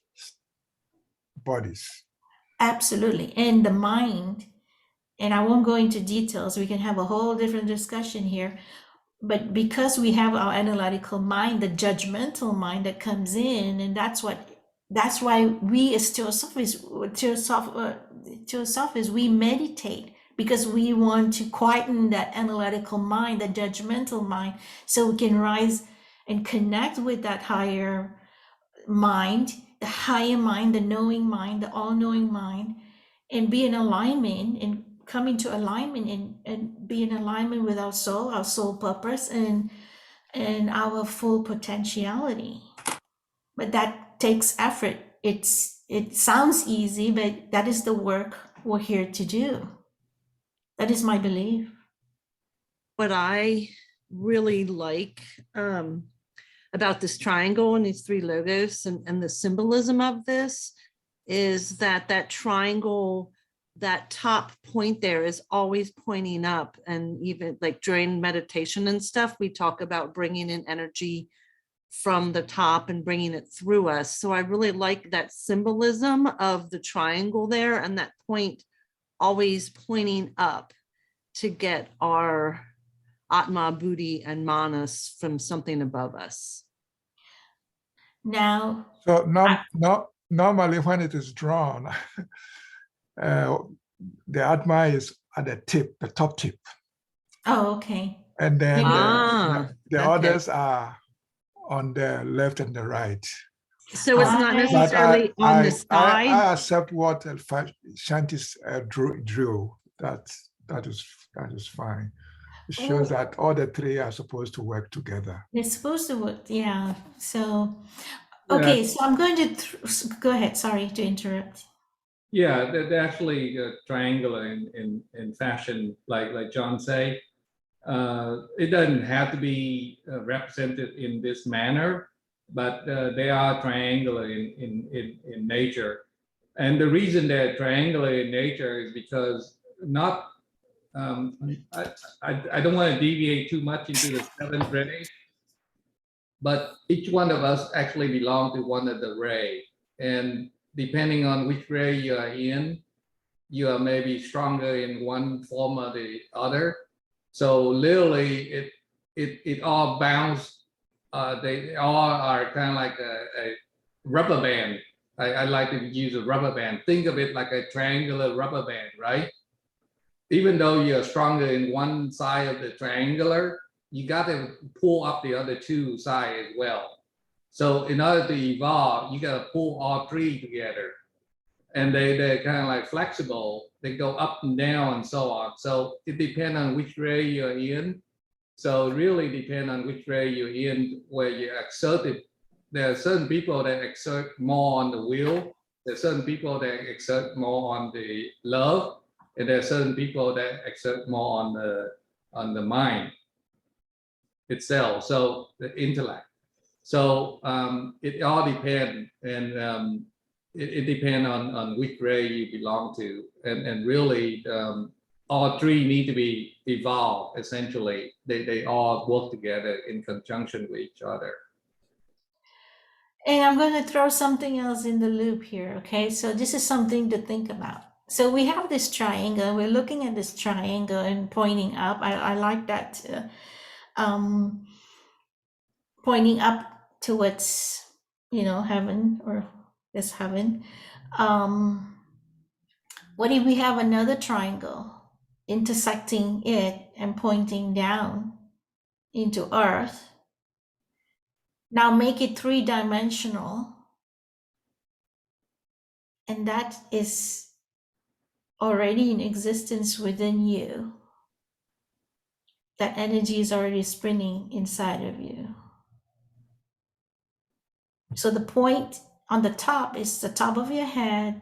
bodies. absolutely. And the mind, and I won't go into details, we can have a whole different discussion here. But because we have our analytical mind, the judgmental mind that comes in, and that's why we as Theosophists, we meditate, because we want to quieten that analytical mind, the judgmental mind, so we can rise and connect with that higher mind, the higher mind, the knowing mind, the all-knowing mind, and be in alignment and come into alignment and be in alignment with our soul purpose, and our full potentiality. But that takes effort. It sounds easy, but that is the work we're here to do. That is my belief. What I really like about this triangle and these three logos and the symbolism of this is that triangle, that top point there is always pointing up. And even like during meditation and stuff, we talk about bringing in energy from the top and bringing it through us. So I really like that symbolism of the triangle there, and that point always pointing up to get our Atma, Buddhi, and Manas from something above us. Now, So normally when it is drawn, the Atma is at the tip, the top tip. oh, okay. And then the okay. others are on the left and the right. So it's not But necessarily on the side. I accept what Shanti drew. That is fine. It shows that all the three are supposed to work together. they're supposed to work, yeah. So, okay, so I'm going to go ahead. Sorry to interrupt. Yeah, they're actually triangular in fashion, like John say. It doesn't have to be represented in this manner, but they are triangular in nature. And the reason they're triangular in nature is because not, I don't want to deviate too much into the seventh ray, but each one of us actually belong to one of the ray. And depending on which ray you are in, you are maybe stronger in one form or the other. So literally, it all bounce. They all are kind of like a rubber band. I like to use a rubber band. Think of it like a triangular rubber band, right? Even though you're stronger in one side of the triangular, you got to pull up the other two sides as well. So in order to evolve, you got to pull all three together. And they're kind of like flexible. They go up and down and so on. So it depends on which ray you're in. So it really depends on which ray you're in, where you exert it. There are certain people that exert more on the will. There are certain people that exert more on the love. And there are certain people that exert more on the mind itself. So the intellect. So it all depends. And it depends on which ray you belong to, and really all three need to be evolved. Essentially, they all work together in conjunction with each other. And I'm going to throw something else in the loop here. Okay, so this is something to think about. So we have this triangle. We're looking at this triangle and pointing up. I like that, pointing up towards, heaven, or this heaven. What if we have another triangle intersecting it and pointing down into earth? Now make it three-dimensional, and that is already in existence within you. That energy is already spinning inside of you. So the point on the top is the top of your head.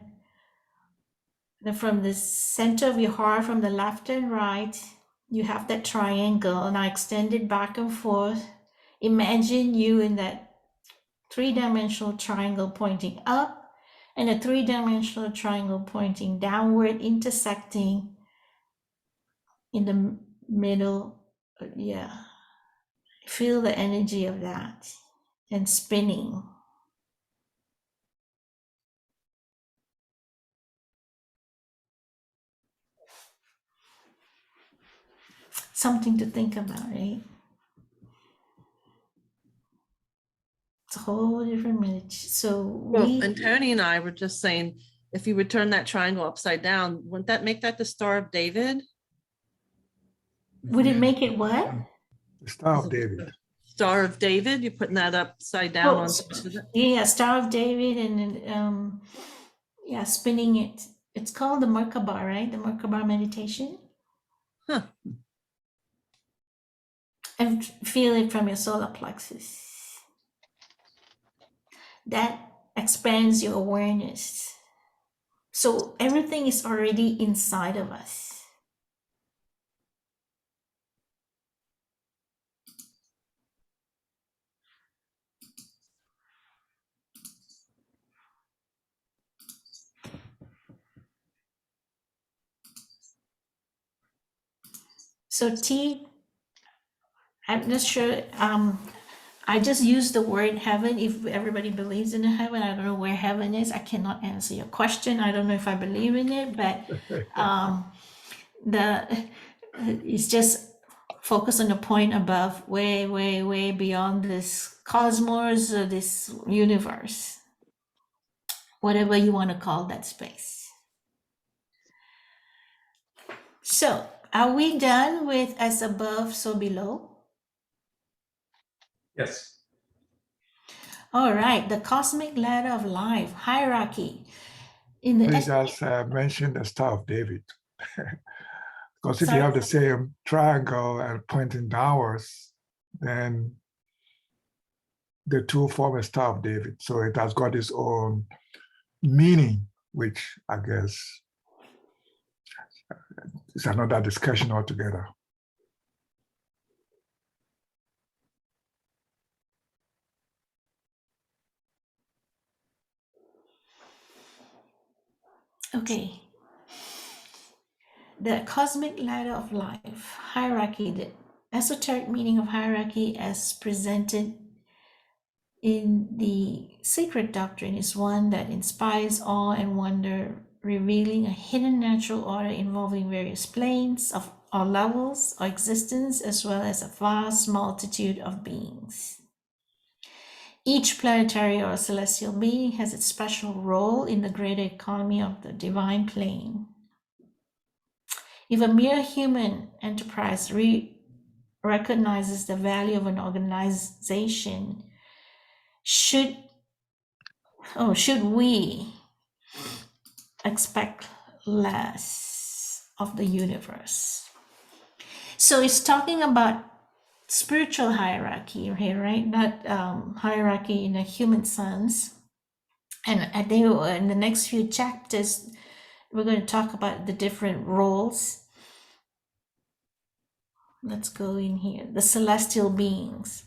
And from the center of your heart, from the left and right, you have that triangle. Now extend it back and forth. Imagine you in that three-dimensional triangle pointing up and a three-dimensional triangle pointing downward, intersecting in the middle. Yeah, feel the energy of that and spinning. Something to think about, right? It's a whole different minute. So Well, and Tony and I were just saying, if you would turn that triangle upside down, wouldn't that make that the Star of David? would it make it what? The Star of David. Star of David, you're putting that upside down Oh, on top of it. yeah, Star of David, and yeah, spinning it. It's called the Merkaba, right? The Merkaba meditation. Huh. And feel it from your solar plexus. That expands your awareness. So everything is already inside of us. So T, I'm not sure. I just use the word heaven. If everybody believes in a heaven, I don't know where heaven is. I cannot answer your question. I don't know if I believe in it, but it's just focus on the point above, way, way, way beyond this cosmos or this universe, whatever you want to call that space. So, are we done with as above, so below? Yes. All right, the cosmic ladder of life, hierarchy. In the Please just mention the Star of David. Because if Sorry? you have the same triangle and pointing downwards, then the two form a Star of David. So it has got its own meaning, which I guess is another discussion altogether. Okay. The cosmic ladder of life, hierarchy, the esoteric meaning of hierarchy as presented in the Secret Doctrine is one that inspires awe and wonder, revealing a hidden natural order involving various planes of or levels of existence, as well as a vast multitude of beings. Each planetary or celestial being has its special role in the greater economy of the divine plane. If a mere human enterprise recognizes the value of an organization, should we expect less of the universe? So it's talking about spiritual hierarchy here, right? Not hierarchy in a human sense. And I think in the next few chapters, we're going to talk about the different roles. Let's go in here, the celestial beings.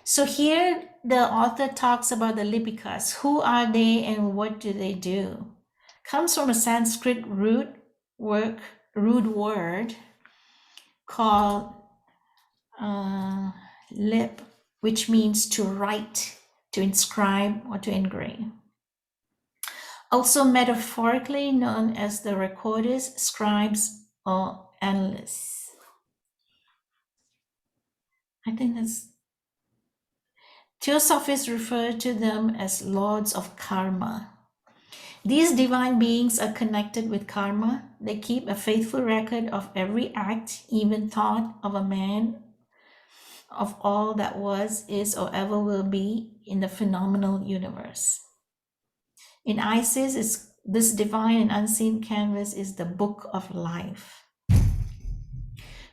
So here the author talks about the Lipikas. Who are they and what do they do? Comes from a Sanskrit root word called lip, which means to write, to inscribe, or to engrave. Also metaphorically known as the recorders, scribes, or analysts. I think that's Theosophists refer to them as lords of karma. These divine beings are connected with karma. They keep a faithful record of every act, even thought of a man, of all that was, is, or ever will be in the phenomenal universe. In Isis, this divine and unseen canvas is the book of life.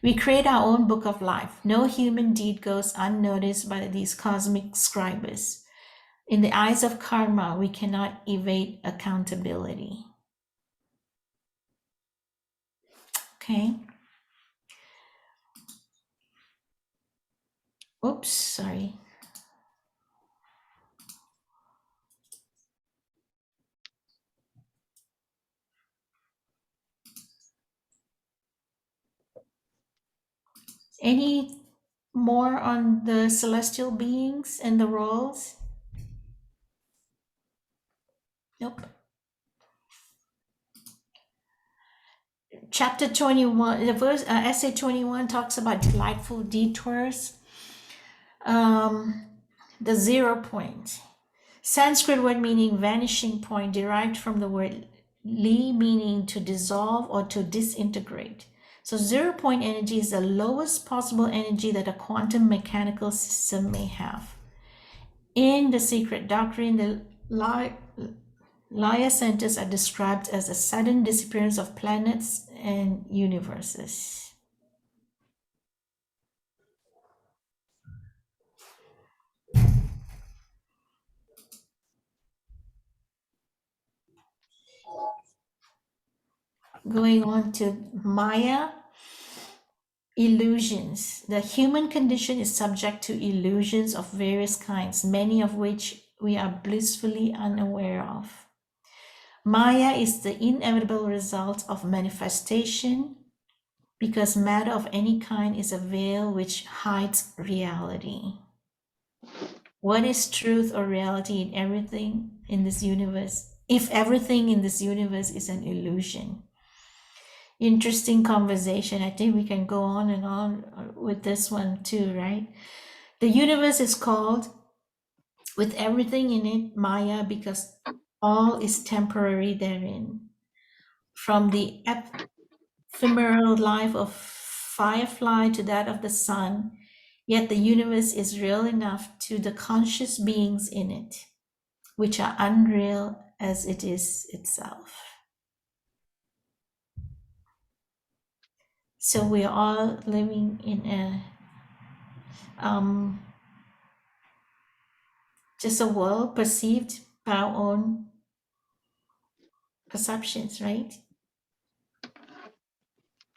We create our own book of life. No human deed goes unnoticed by these cosmic scribes. In the eyes of karma, we cannot evade accountability. Okay. Oops, sorry. Any more on the celestial beings and the roles? Nope. Chapter 21, the verse, essay 21 talks about delightful detours. The 0 point. Sanskrit word meaning vanishing point, derived from the word li, meaning to dissolve or to disintegrate. So 0 point energy is the lowest possible energy that a quantum mechanical system may have. In the Secret Doctrine, the Māyā centers are described as a sudden disappearance of planets and universes. Going on to Māyā, illusions. The human condition is subject to illusions of various kinds, many of which we are blissfully unaware of. Māyā is the inevitable result of manifestation, because matter of any kind is a veil which hides reality. What is truth or reality in everything in this universe, if everything in this universe is an illusion? Interesting conversation. I think we can go on and on with this one too, right? The universe is called, with everything in it, Māyā, because all is temporary therein. From the ephemeral life of firefly to that of the sun, yet the universe is real enough to the conscious beings in it, which are unreal as it is itself. So we are all living in a just a world perceived by our own perceptions, right?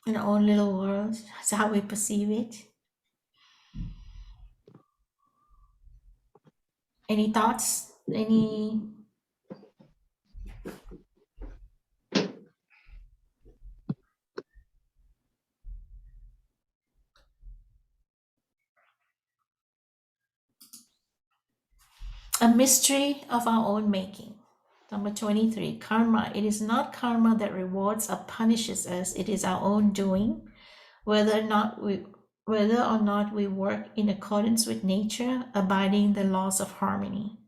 In our own little world. That's how we perceive it. Any thoughts? Any? A mystery of our own making. Number 23, karma. It is not karma that rewards or punishes us. It is our own doing, whether or not we work in accordance with nature, abiding the laws of harmony.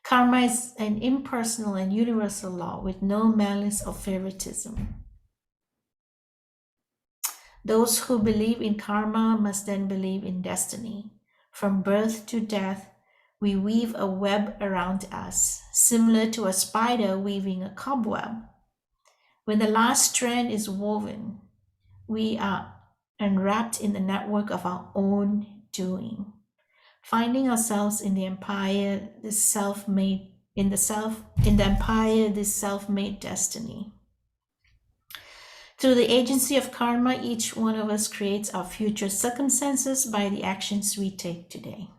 Karma is an impersonal and universal law with no malice or favoritism. Those who believe in karma must then believe in destiny. From birth to death, we weave a web around us, similar to a spider weaving a cobweb. When the last strand is woven, we are enwrapped in the network of our own doing, finding ourselves in the empire, this self-made destiny. Through the agency of karma, each one of us creates our future circumstances by the actions we take today.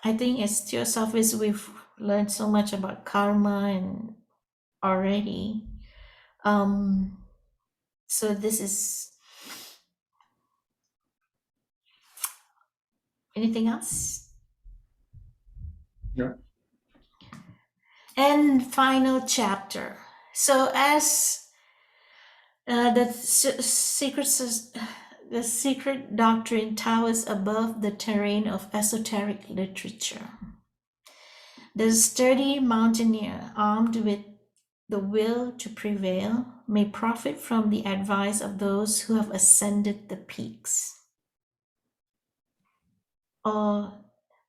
I think as Theosophists, we've learned so much about karma and already. So this is, anything else? Yeah. And final chapter. So as the Secret Doctrine towers above the terrain of esoteric literature, the sturdy mountaineer, armed with the will to prevail, may profit from the advice of those who have ascended the peaks. Or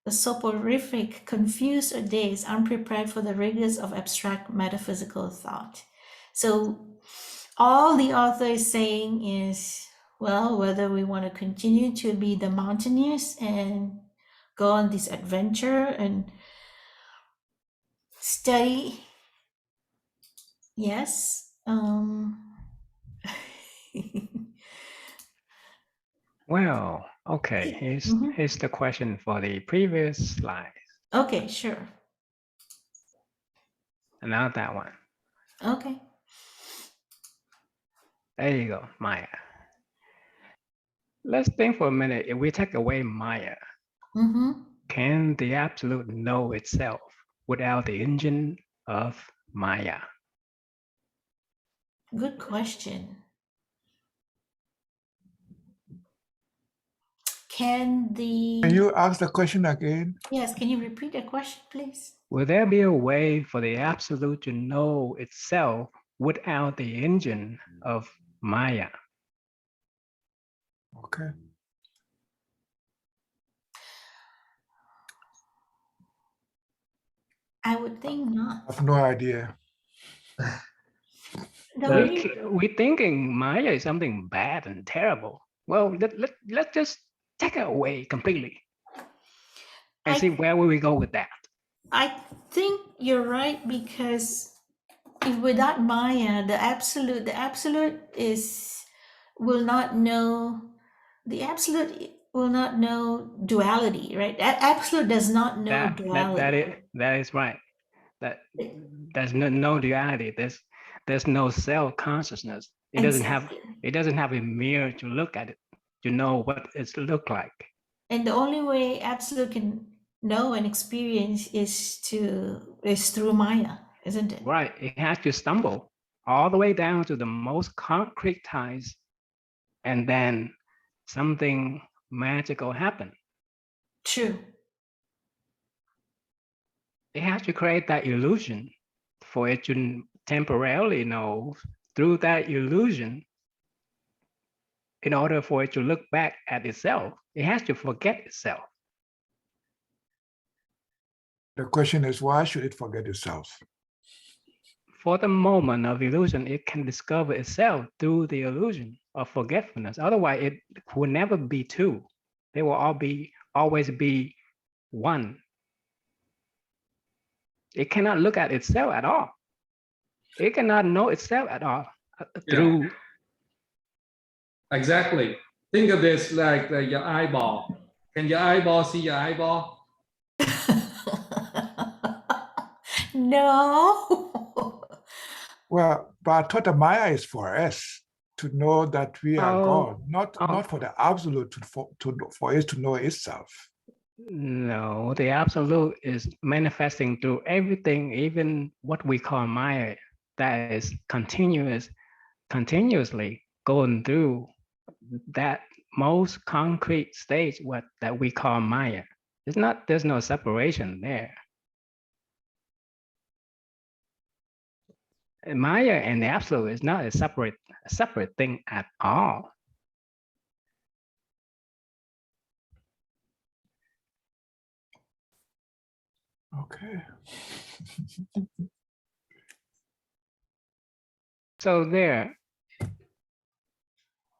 the soporific, confused or dazed, unprepared for the rigors of abstract metaphysical thought. So all the author is saying is, well, whether we want to continue to be the mountaineers and go on this adventure and study, yes. Well, okay, here's the question for the previous slide. Okay, sure. not that one. Okay. There you go, Māyā. Let's think for a minute. If we take away Māyā, Mm-hmm. can the absolute know itself without the engine of Māyā? Good question. Can you ask the question again? Yes, can you repeat the question, please? Will there be a way for the absolute to know itself without the engine of Māyā? Okay. I would think I not. have no idea. The only We're thinking Māyā is something bad and terrible. Well, let's just take it away completely and I- see where will we go with that. I think you're right, because if without Maya, the absolute will not know duality, right? Absolute does not know duality. That is right. That there's no duality. There's no self consciousness. It doesn't have a mirror to look at it to know what it look like. And the only way absolute can know and experience is through Maya, isn't it? Right. It has to stumble all the way down to the most concrete ties, and then something magical happen. True. It has to create that illusion for it to temporarily know through that illusion. In order for it to look back at itself, it has to forget itself. The question is, why should it forget itself? For the moment of illusion, it can discover itself through the illusion of forgetfulness. Otherwise, it will never be two. They will always be one. It cannot look at itself at all. It cannot know itself at all through. Exactly. Think of this like your eyeball. Can your eyeball see your eyeball? No. Well, but I thought the Maya is for us to know that we are God, not for the absolute for it to know itself. No, the absolute is manifesting through everything, even what we call Māyā, that is continuously going through that most concrete stage that we call Māyā. There's no separation there. Māyā and the absolute is not a separate thing at all. Okay. So there,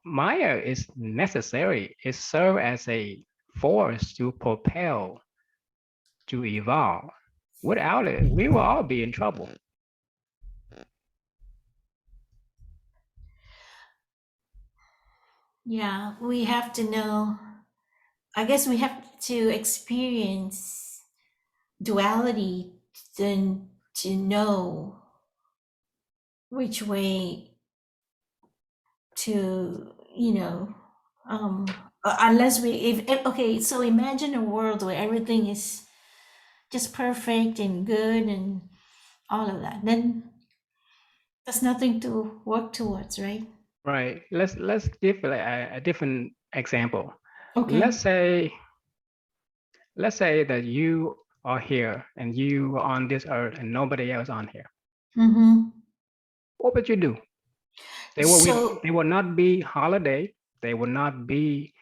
Māyā is necessary. It serves as a force to propel, to evolve. Without it, we will all be in trouble. Yeah, we have to know. I guess we have to experience duality to know which way to, unless okay, so imagine a world where everything is just perfect and good and all of that. Then there's nothing to work towards, right? Right. Let's give a different example. Okay. Let's say that you are here and you are on this earth and nobody else on here. Mm-hmm. What would you do? There will not be holiday. There will not be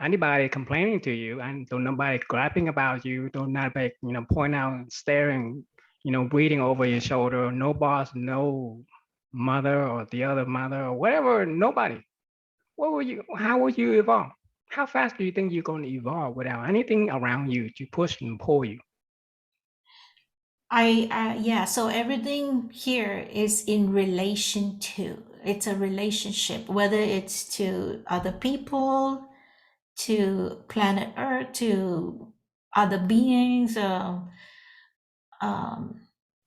anybody complaining to you, and don't nobody grabbing about you. Don't nobody point out, staring, breathing over your shoulder. No boss, no mother or the other mother or whatever. Nobody. How would you evolve? How fast do you think you're going to evolve without anything around you to push and pull you? So everything here is in relation to, it's a relationship, whether it's to other people, to planet Earth, to other beings,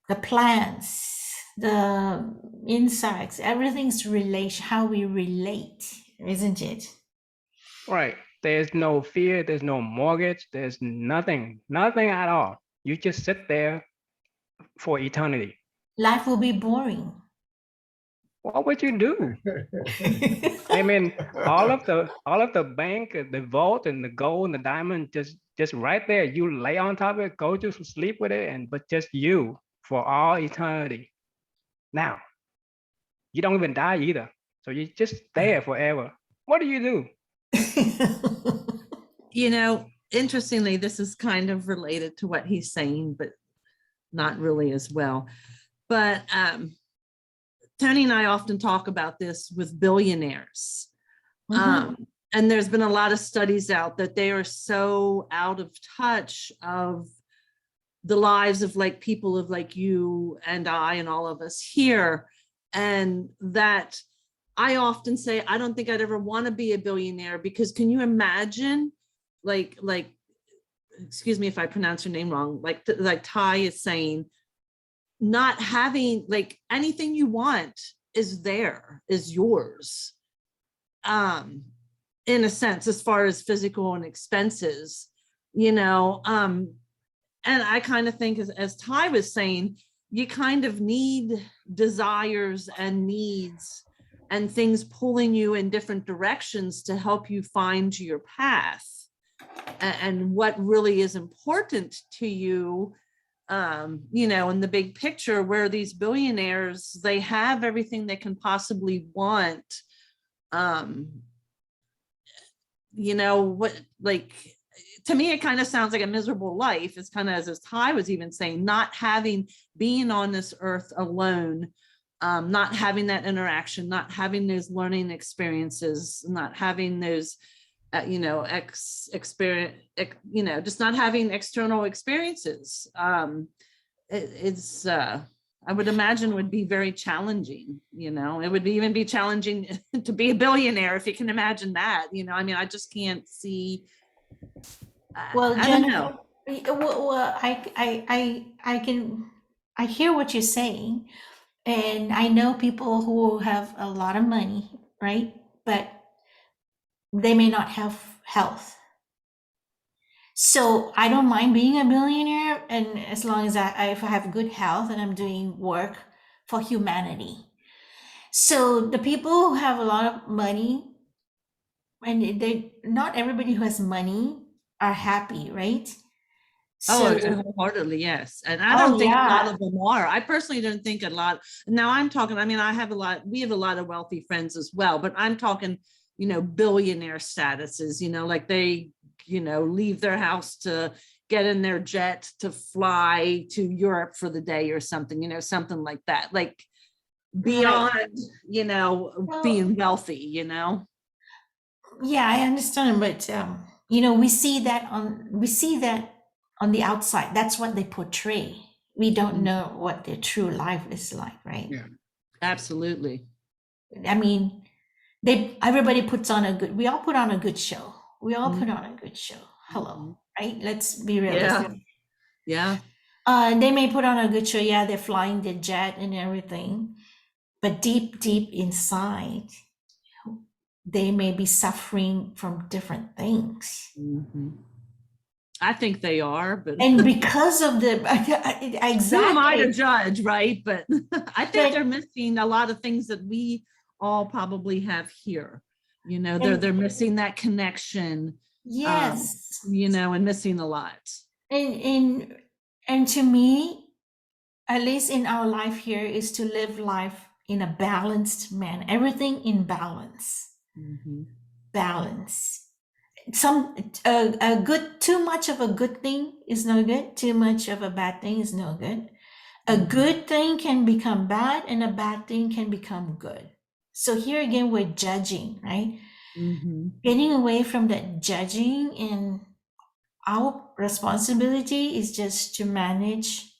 the plants, the insects, everything's relation, how we relate, isn't it? Right. There's no fear, there's no mortgage, there's nothing at all. You just sit there for eternity. Life will be boring. What would you do? I mean, all of the bank, the vault, and the gold and the diamond, just right there. You lay on top of it, go to sleep with it, but just you for all eternity. Now, you don't even die either, so you're just there forever. What do you do? You know, interestingly, this is kind of related to what he's saying, but not really as well. But Tony and I often talk about this with billionaires. And there's been a lot of studies out that they are so out of touch of the lives of like people of like you and I and all of us here. And that I often say, I don't think I'd ever want to be a billionaire, because can you imagine like, excuse me if I pronounce your name wrong, like Ty is saying, not having like anything you want is yours. In a sense, as far as physical and expenses, you know, and I kind of think as Ty was saying, you kind of need desires and needs and things pulling you in different directions to help you find your path and what really is important to you. You know, in the big picture, where these billionaires, they have everything they can possibly want. You know, what, like, to me, it kind of sounds like a miserable life. It's kind of, as Ty was even saying, not being on this earth alone, not having that interaction, not having those learning experiences, not having those, you know, just not having external experiences. It's I would imagine would be very challenging. You know, it would even be challenging to be a billionaire, if you can imagine that. You know, I mean, I just can't see. Well, I don't know. Well, I hear what you're saying, and I know people who have a lot of money, right? But they may not have health. So I don't mind being a billionaire, and as long as if I have good health and I'm doing work for humanity. So the people who have a lot of money, and not everybody who has money are happy, right? Oh, So, wholeheartedly, yes. And I don't think a lot yeah. of them are. I personally don't think a lot. Now I'm talking, I mean, we have a lot of wealthy friends as well, but I'm talking, you know, billionaire statuses, you know, like they, you know, leave their house to get in their jet to fly to Europe for the day or something, you know, something like that, like beyond, you know, being wealthy, you know? Yeah, I understand, but you know, we see that on the outside. That's what they portray. We don't know what their true life is like, right? Yeah. Absolutely. I mean, everybody puts on we all put on a good show. We all put on a good show. Hello, right? Let's be realistic. Yeah. They may put on a good show. Yeah, they're flying their jet and everything, but deep inside, they may be suffering from different things. I think they are, but and because of the who am I to judge, right? But I think they're missing a lot of things that we all probably have here. You know, they're missing that connection. Yes. You know, and missing a lot. And to me, at least in our life here, is to live life in a balanced manner. Everything in balance. Balance. Too much of a good thing is no good. Too much of a bad thing is no good. A good thing can become bad, and a bad thing can become good. So here again, we're judging, right? Getting away from that judging, and our responsibility is just to manage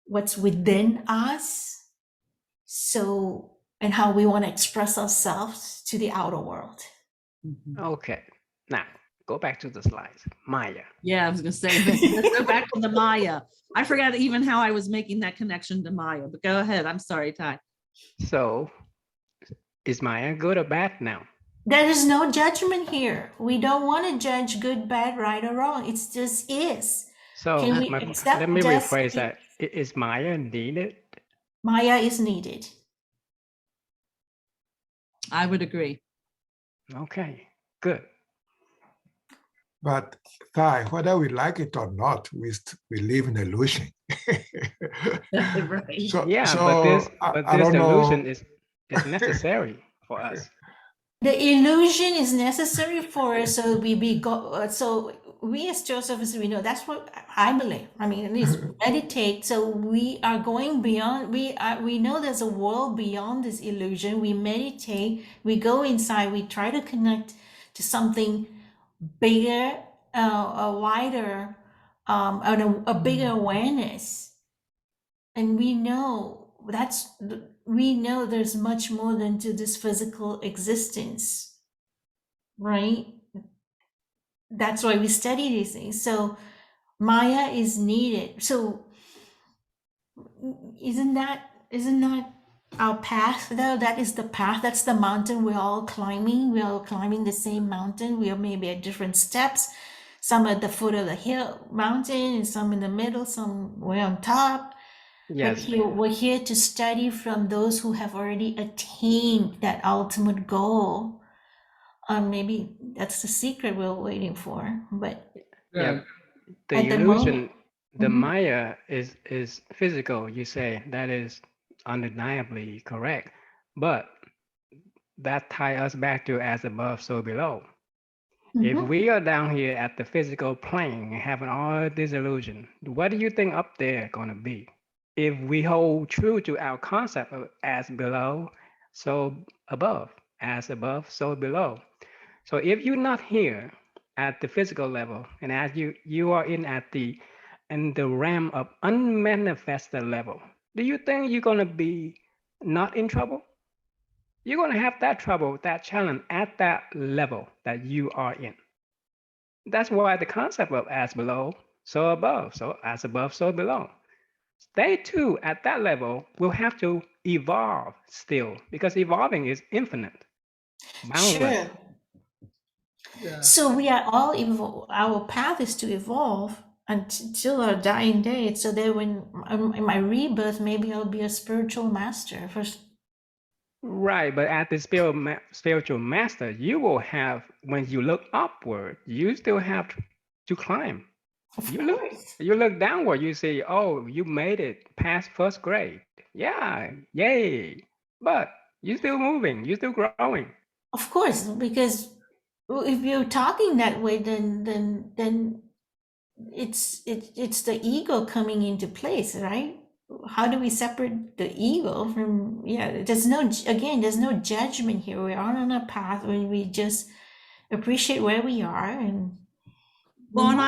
what's within us. So, and how we want to express ourselves to the outer world. Okay. Now, Go back to the slides. Māyā. Yeah, I was gonna say, let's go back to the Māyā. I forgot even how I was making that connection to Māyā, but go ahead. I'm sorry, Ty. So is Māyā good or bad now? There is no judgment here. We don't want to judge good, bad, right, or wrong. It just is. So Can we accept let me just rephrase that. Is Māyā needed? Māyā is needed. I would agree. Okay, good. But Ty, whether we like it or not, we live in illusion. Right. So, Yeah, so but this I don't illusion know. is necessary for us. The illusion is necessary for us, so we as Josephus, we know that's what I believe. I mean, at least meditate. So we are going beyond. We know there's a world beyond this illusion. We meditate. We go inside. We try to connect to something bigger, a wider, and a bigger awareness. And we know there's much more than to this physical existence, right? That's why we study these things. So Māyā is needed. So isn't that our path though? That is the path. That's the mountain we're all climbing. We're all climbing the same mountain. We are maybe at different steps. Some at the foot of the mountain, and some in the middle, some way on top. Yes. But we're here to study from those who have already attained that ultimate goal. Maybe that's the secret we're waiting for. But Yeah. The at the illusion, moment- the Mhm. Māyā is physical. You say that is undeniably correct, but that ties us back to as above, so below. If Mhm. we are down here at the physical plane and having all this illusion, what do you think up there gonna be? If we hold true to our concept of as below, so above, as above, so below. So if you're not here at the physical level, and as you are in the realm of unmanifested level, do you think you're gonna be not in trouble? You're gonna have that trouble, that challenge at that level that you are in. That's why the concept of as below, so above, so as above, so below. They too, at that level, will have to evolve still, because evolving is infinite, boundless. Sure. So we are all our path is to evolve until our dying day. So that when in my rebirth, maybe I'll be a spiritual master first. Right, but at the spiritual master, you will have, when you look upward, you still have to climb. Of You course. look downward, you say, oh, you made it past first grade. Yeah, yay. But you're still moving, you're still growing. Of course, because if you're talking that way, then it's the ego coming into place, right? How do we separate the ego from? Yeah, there's no judgment here. We're on a path where we just appreciate where we are and. Well, and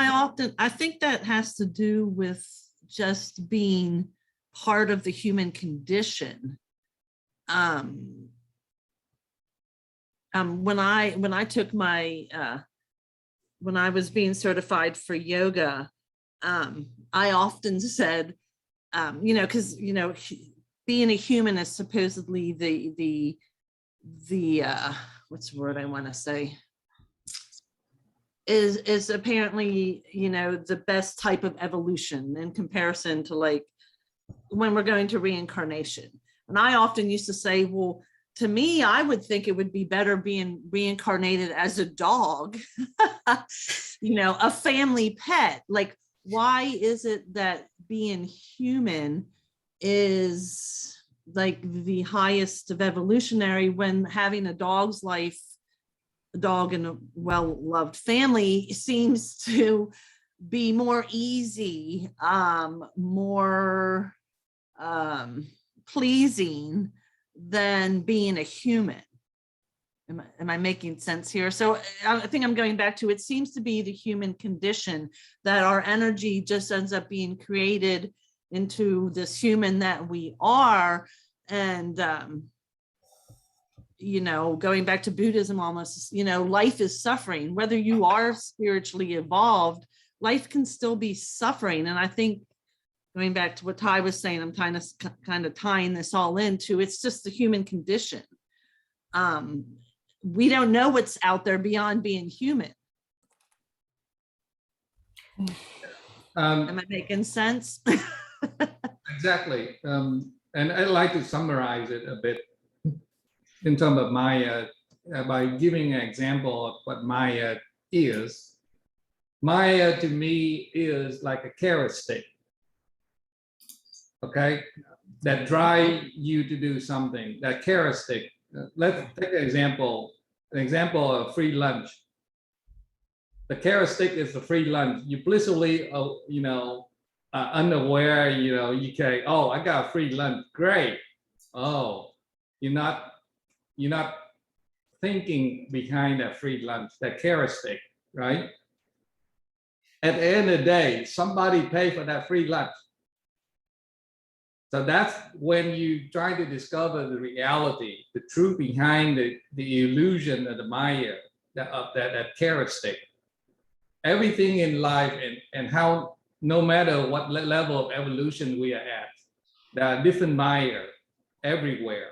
I think that has to do with just being part of the human condition. When I took my when I was being certified for yoga, I often said, because being a human is supposedly the what's the word I want to say, is apparently the best type of evolution in comparison to like when we're going to reincarnation. And I often used to say, well, to me, I would think it would be better being reincarnated as a dog, a family pet. Like, why is it that being human is like the highest of evolutionary when having a dog's life, a dog in a well-loved family seems to be more easy, more pleasing than being a human? Am I making sense here? So I think I'm going back to, it seems to be the human condition that our energy just ends up being created into this human that we are. And going back to Buddhism almost, life is suffering. Whether you are spiritually evolved, life can still be suffering. And I think going back to what Ty was saying, I'm kind of tying this all into, it's just the human condition. We don't know what's out there beyond being human. Am I making sense? Exactly. And I'd like to summarize it a bit in terms of Māyā by giving an example of what Māyā is. Māyā to me is like a carrot stick, okay, that drive you to do something. That carrot stick. Let's take an example of free lunch. The carrot stick is the free lunch. You blissfully, unaware, you say, oh, I got a free lunch, great. Oh, you're not thinking behind that free lunch, that carrot stick, right? At the end of the day, somebody paid for that free lunch. So that's when you try to discover the reality, the truth behind the illusion of the Māyā, that carrot stick. Everything in life and how, no matter what level of evolution we are at, there are different Māyā everywhere,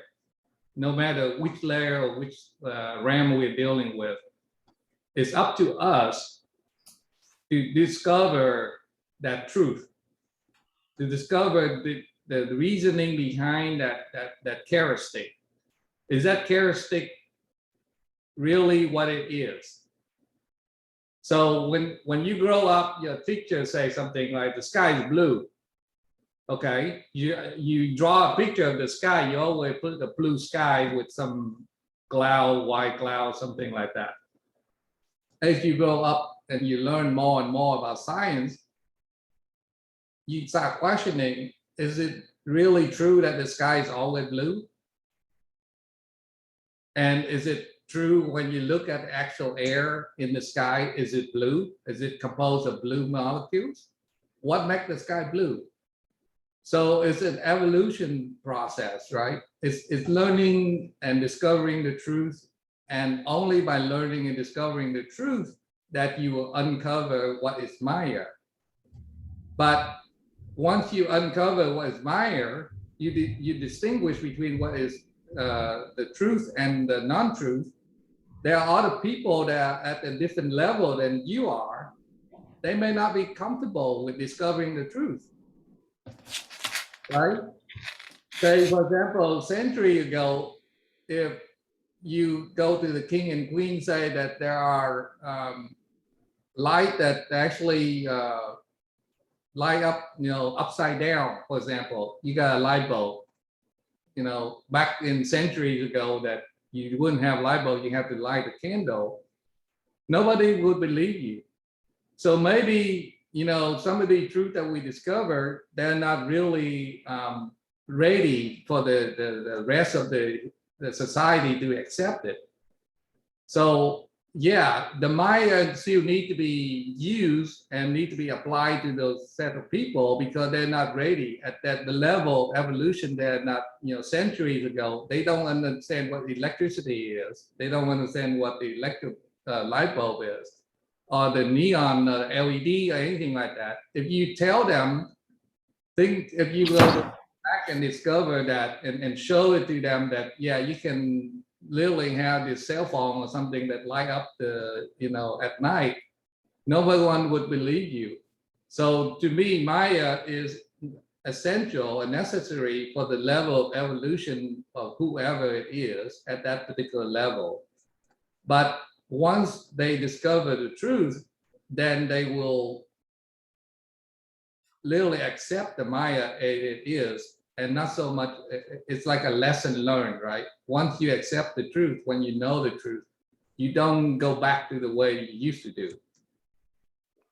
no matter which layer or which realm we're dealing with. It's up to us to discover that truth, to discover the reasoning behind that carrot stick. Is that carrot stick really what it is? So when you grow up, your teacher say something like the sky is blue. Okay, you draw a picture of the sky, you always put the blue sky with some cloud, white cloud, something like that. As you grow up and you learn more and more about science, you start questioning, is it really true that the sky is always blue? And is it true when you look at the actual air in the sky, is it blue? Is it composed of blue molecules? What makes the sky blue? So it's an evolution process, right? It's learning and discovering the truth. And only by learning and discovering the truth that you will uncover what is Māyā. But once you uncover what is Māyā, you distinguish between what is the truth and the non-truth. There are other people that are at a different level than you are. They may not be comfortable with discovering the truth, right? Say, for example, a century ago, if you go to the king and queen, say that there are light that actually light up, upside down, for example, you got a light bulb, back in centuries ago that you wouldn't have light bulb, you have to light a candle. Nobody would believe you. So maybe, some of the truth that we discover, they're not really ready for the rest of the society to accept it. So yeah, the Māyā still need to be used and need to be applied to those set of people because they're not ready at the level of evolution. They're not, centuries ago, they don't understand what electricity is. They don't understand what the electric light bulb is, or the neon LED or anything like that. If you tell them, if you go back and discover that and show it to them that, yeah, you can literally have this cell phone or something that light up at night, no one would believe you. So to me, Māyā is essential and necessary for the level of evolution of whoever it is at that particular level. But once they discover the truth, then they will literally accept the Māyā as it is, and not so much, it's like a lesson learned, right? Once you accept the truth, when you know the truth, you don't go back to the way you used to do.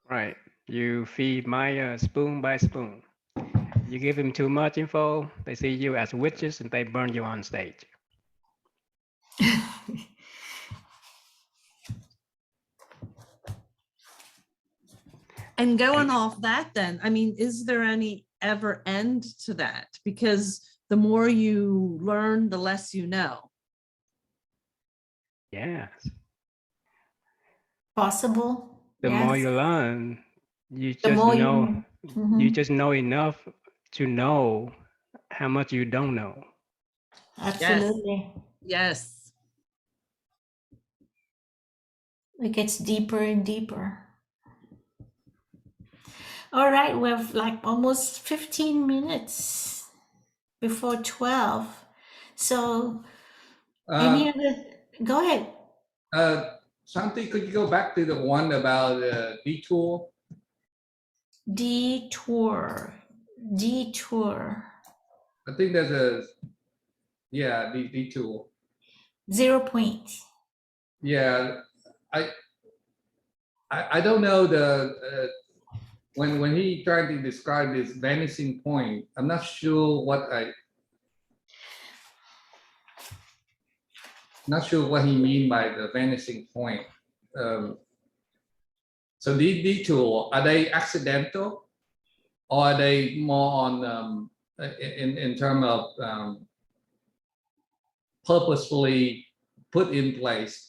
Right. You feed Māyā spoon by spoon. You give them too much info, they see you as witches and they burn you on stage. And going off that then, I mean, is there any ever end to that? Because the more you learn, the less you know. Yes. Possible. The more Yes. you learn, you The just more know, you. you Mhm. just know enough to know how much you don't know. Absolutely. Yes. It gets deeper and deeper. All right, we have like almost 15 minutes before 12. So, any other? Go ahead. Shanthi, could you go back to the one about detour? Detour. Detour. I think there's a, yeah, detour. 0 point. Yeah, I don't know the when he tried to describe this vanishing point. I'm not sure what he mean by the vanishing point. So these detour, are they accidental, or are they more on in terms of purposefully put in place?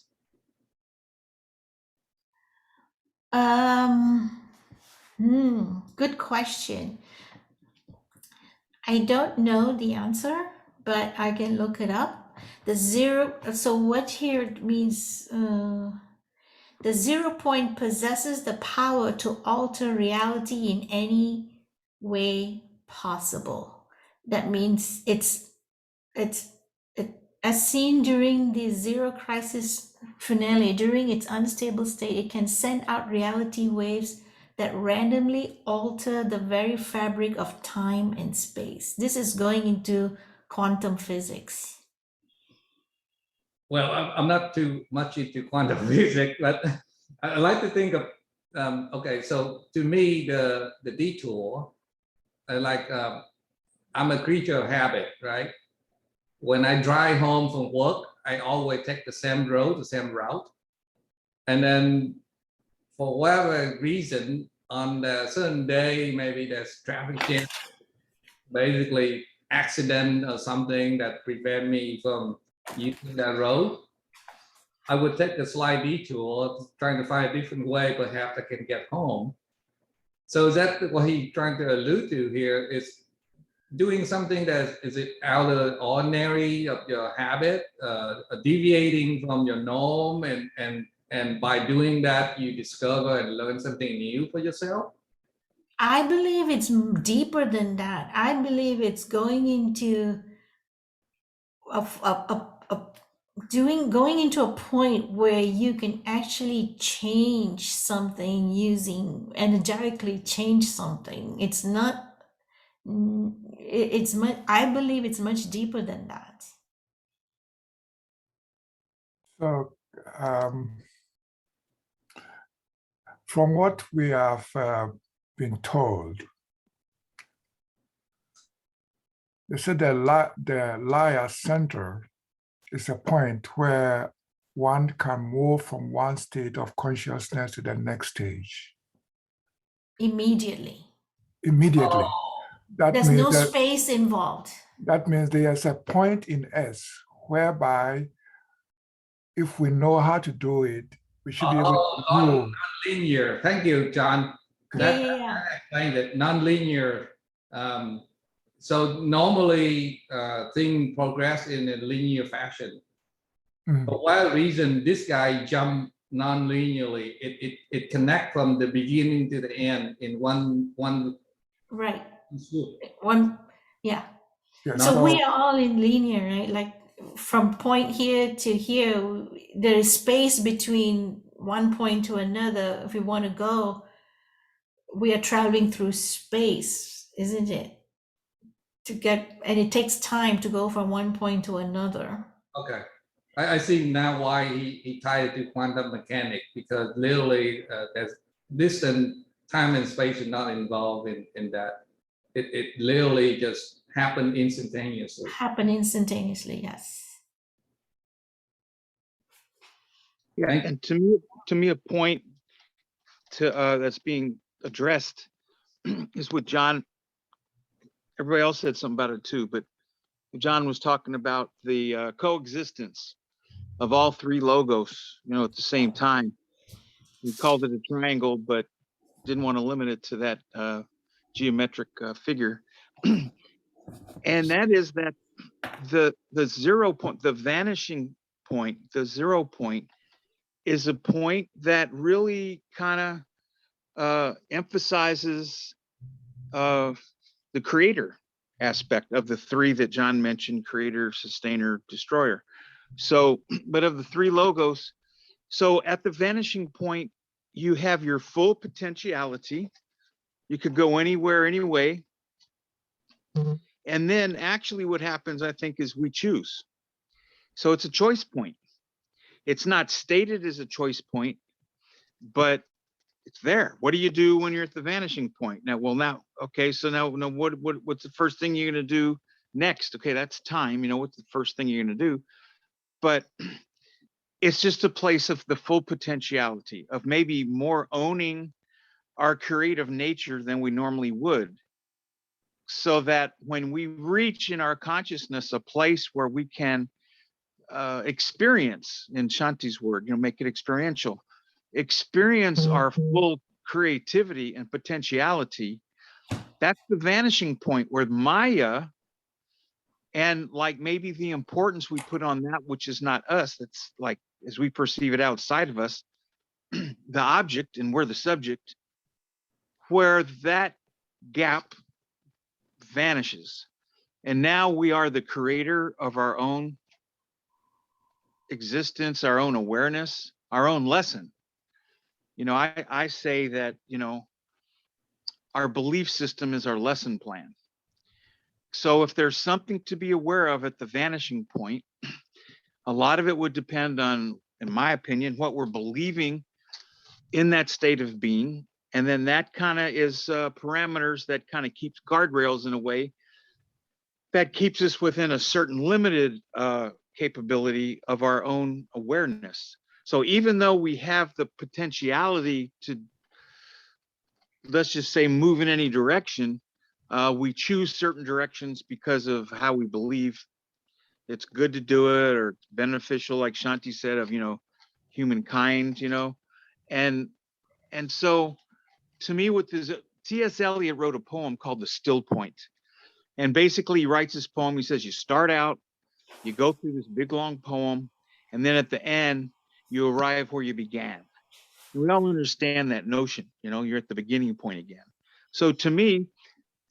Good question. I don't know the answer, but I can look it up. The zero, so what here means, the 0 point possesses the power to alter reality in any way possible. That means it's as seen during the zero crisis finale, during its unstable state, it can send out reality waves that randomly alter the very fabric of time and space. This is going into quantum physics. Well, I'm not too much into quantum physics, but I like to think of, okay, so to me, the detour, I'm a creature of habit, right? When I drive home from work, I always take the same road, the same route. And then for whatever reason, on a certain day, maybe there's traffic jam, basically accident or something that prevent me from using that road. I would take a slight detour, trying to find a different way, perhaps I can get home. So is that what he's trying to allude to here, is doing something that is it out of the ordinary of your habit, deviating from your norm, and by doing that, you discover and learn something new for yourself? I believe it's deeper than that. I believe it's going into going into a point where you can actually change something, using energetically change something. It's not, it's much, I believe it's much deeper than that. So, from what we have been told, they said the Māyā center is a point where one can move from one state of consciousness to the next stage. Immediately. Immediately. That There's means no space involved. That means there's a point in us whereby if we know how to do it, we should be able to move. Non-linear. Thank you, John. That explains it. Non-linear. So normally things progress in a linear fashion. For whatever reason, this guy jumped non-linearly. It connects from the beginning to the end in one. Right. Swoop. One. Yeah. So we are all in linear, right? Like from point here to here, there is space between one point to another. If we want to go, we are traveling through space, isn't it? To get, and it takes time to go from one point to another. Okay. I see now why he tied it to quantum mechanics, because literally there's distance, time and space are not involved in that. It literally just happened instantaneously. Yes. Yeah, and to me, a point to that's being addressed is what John. Everybody else said something about it too, but John was talking about the coexistence of all three logos, at the same time. We called it a triangle, but didn't want to limit it to that geometric figure. And that is that the 0 point, the vanishing point, the 0 point, is a point that really kind of emphasizes the creator aspect of the three that John mentioned: creator, sustainer, destroyer. So, but of the three logos, so at the vanishing point, you have your full potentiality. You could go anywhere, any way. And then actually what happens, I think, is we choose. So it's a choice point. It's not stated as a choice point, but it's there. What do you do when you're at the vanishing point? Okay, so now what's the first thing you're going to do next? Okay, that's time. What's the first thing you're going to do? But it's just a place of the full potentiality, of maybe more owning our creative nature than we normally would. So that when we reach in our consciousness a place where we can experience, in Shanti's word, make it experiential, experience our full creativity and potentiality, that's the vanishing point where Māyā, and like maybe the importance we put on that which is not us, that's like as we perceive it outside of us, the object, and we're the subject, where that gap vanishes. And now we are the creator of our own existence, our own awareness, our own lesson. I say that, our belief system is our lesson plan. So if there's something to be aware of at the vanishing point, a lot of it would depend on, in my opinion, what we're believing in that state of being. And then that kind of is parameters that kind of keeps guardrails in a way that keeps us within a certain limited capability of our own awareness. So even though we have the potentiality to, let's just say, move in any direction, we choose certain directions because of how we believe it's good to do it, or beneficial, like Shanti said, of, humankind, and so to me, what this, T.S. Eliot wrote a poem called The Still Point. And basically he writes this poem. He says, you start out, you go through this big long poem, and then at the end, you arrive where you began. We all understand that notion, you're at the beginning point again. So to me,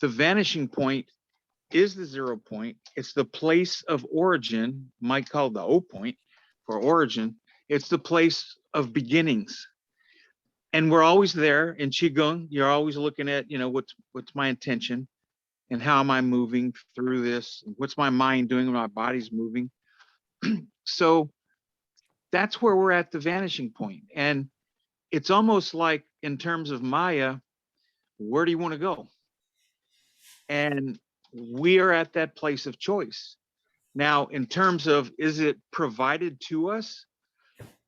the vanishing point is the 0 point. It's the place of origin, might call it the O point for origin. It's the place of beginnings. And we're always there in Qigong. You're always looking at, what's my intention, and how am I moving through this? What's my mind doing when my body's moving? So that's where we're at the vanishing point. And it's almost like, in terms of Māyā, where do you want to go? And we are at that place of choice. Now, in terms of, is it provided to us,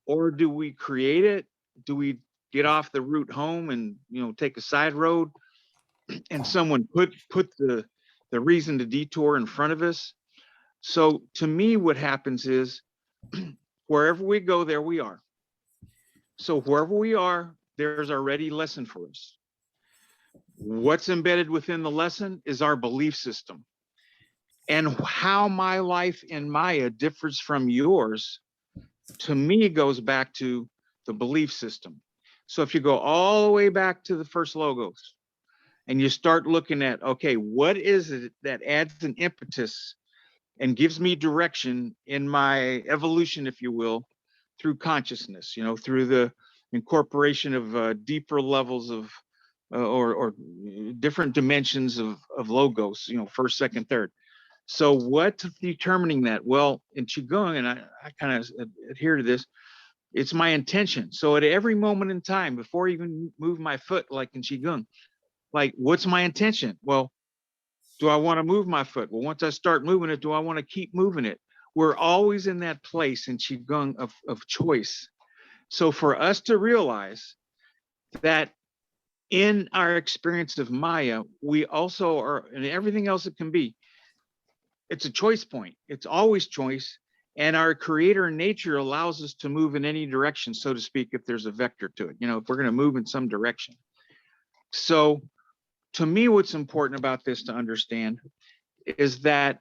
or do we create it? Do we get off the route home and, take a side road, and someone put the reason to detour in front of us? So to me, what happens is, wherever we go, there we are. So wherever we are, there's already a lesson for us. What's embedded within the lesson is our belief system. And how my life in Māyā differs from yours, to me, goes back to the belief system. So if you go all the way back to the first logos, and you start looking at, okay, what is it that adds an impetus and gives me direction in my evolution, if you will, through consciousness, through the incorporation of deeper levels of, or different dimensions of logos, first, second, third. So what's determining that? Well, in Qigong, and I kind of adhere to this, it's my intention. So at every moment in time, before I even move my foot, like in Qigong, like, what's my intention? Well, do I want to move my foot? Well, once I start moving it, do I want to keep moving it? We're always in that place in Qigong of choice. So for us to realize that in our experience of Māyā, we also are, and everything else it can be, it's a choice point. It's always choice. And our creator in nature allows us to move in any direction, so to speak, if there's a vector to it, if we're going to move in some direction. So to me, what's important about this to understand is that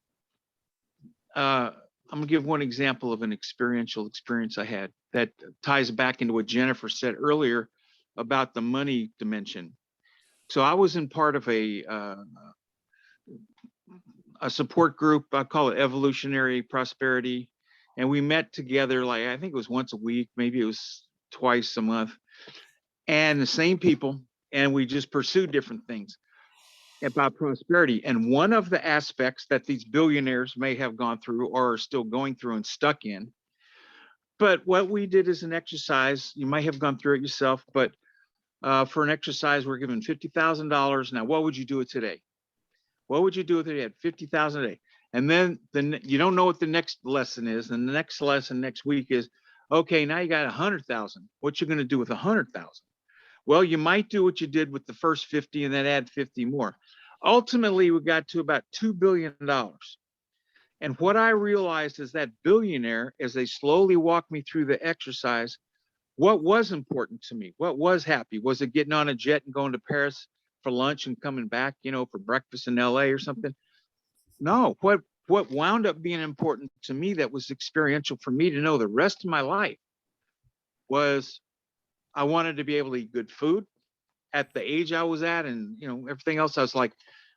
I'm going to give one example of an experiential experience I had that ties back into what Jennifer said earlier about the money dimension. So I was in part of a support group. I call it Evolutionary Prosperity. And we met together, like, I think it was once a week, maybe it was twice a month, and the same people. And we just pursued different things about prosperity. And one of the aspects that these billionaires may have gone through or are still going through and stuck in. But what we did is an exercise, you might have gone through it yourself, but for an exercise, we're given $50,000. Now, what would you do with today? What would you do with it? You had $50,000 a day. And then you don't know what the next lesson is. And the next lesson next week is, okay, now you got 100,000. What you going to do with 100,000? Well, you might do what you did with the first 50 and then add 50 more. Ultimately, we got to about $2 billion. And what I realized is that billionaire, as they slowly walked me through the exercise, what was important to me? What was happy? Was it getting on a jet and going to Paris for lunch and coming back, for breakfast in LA or something? No, what wound up being important to me that was experiential for me to know the rest of my life was I wanted to be able to eat good food at the age I was at, and everything else. I was like,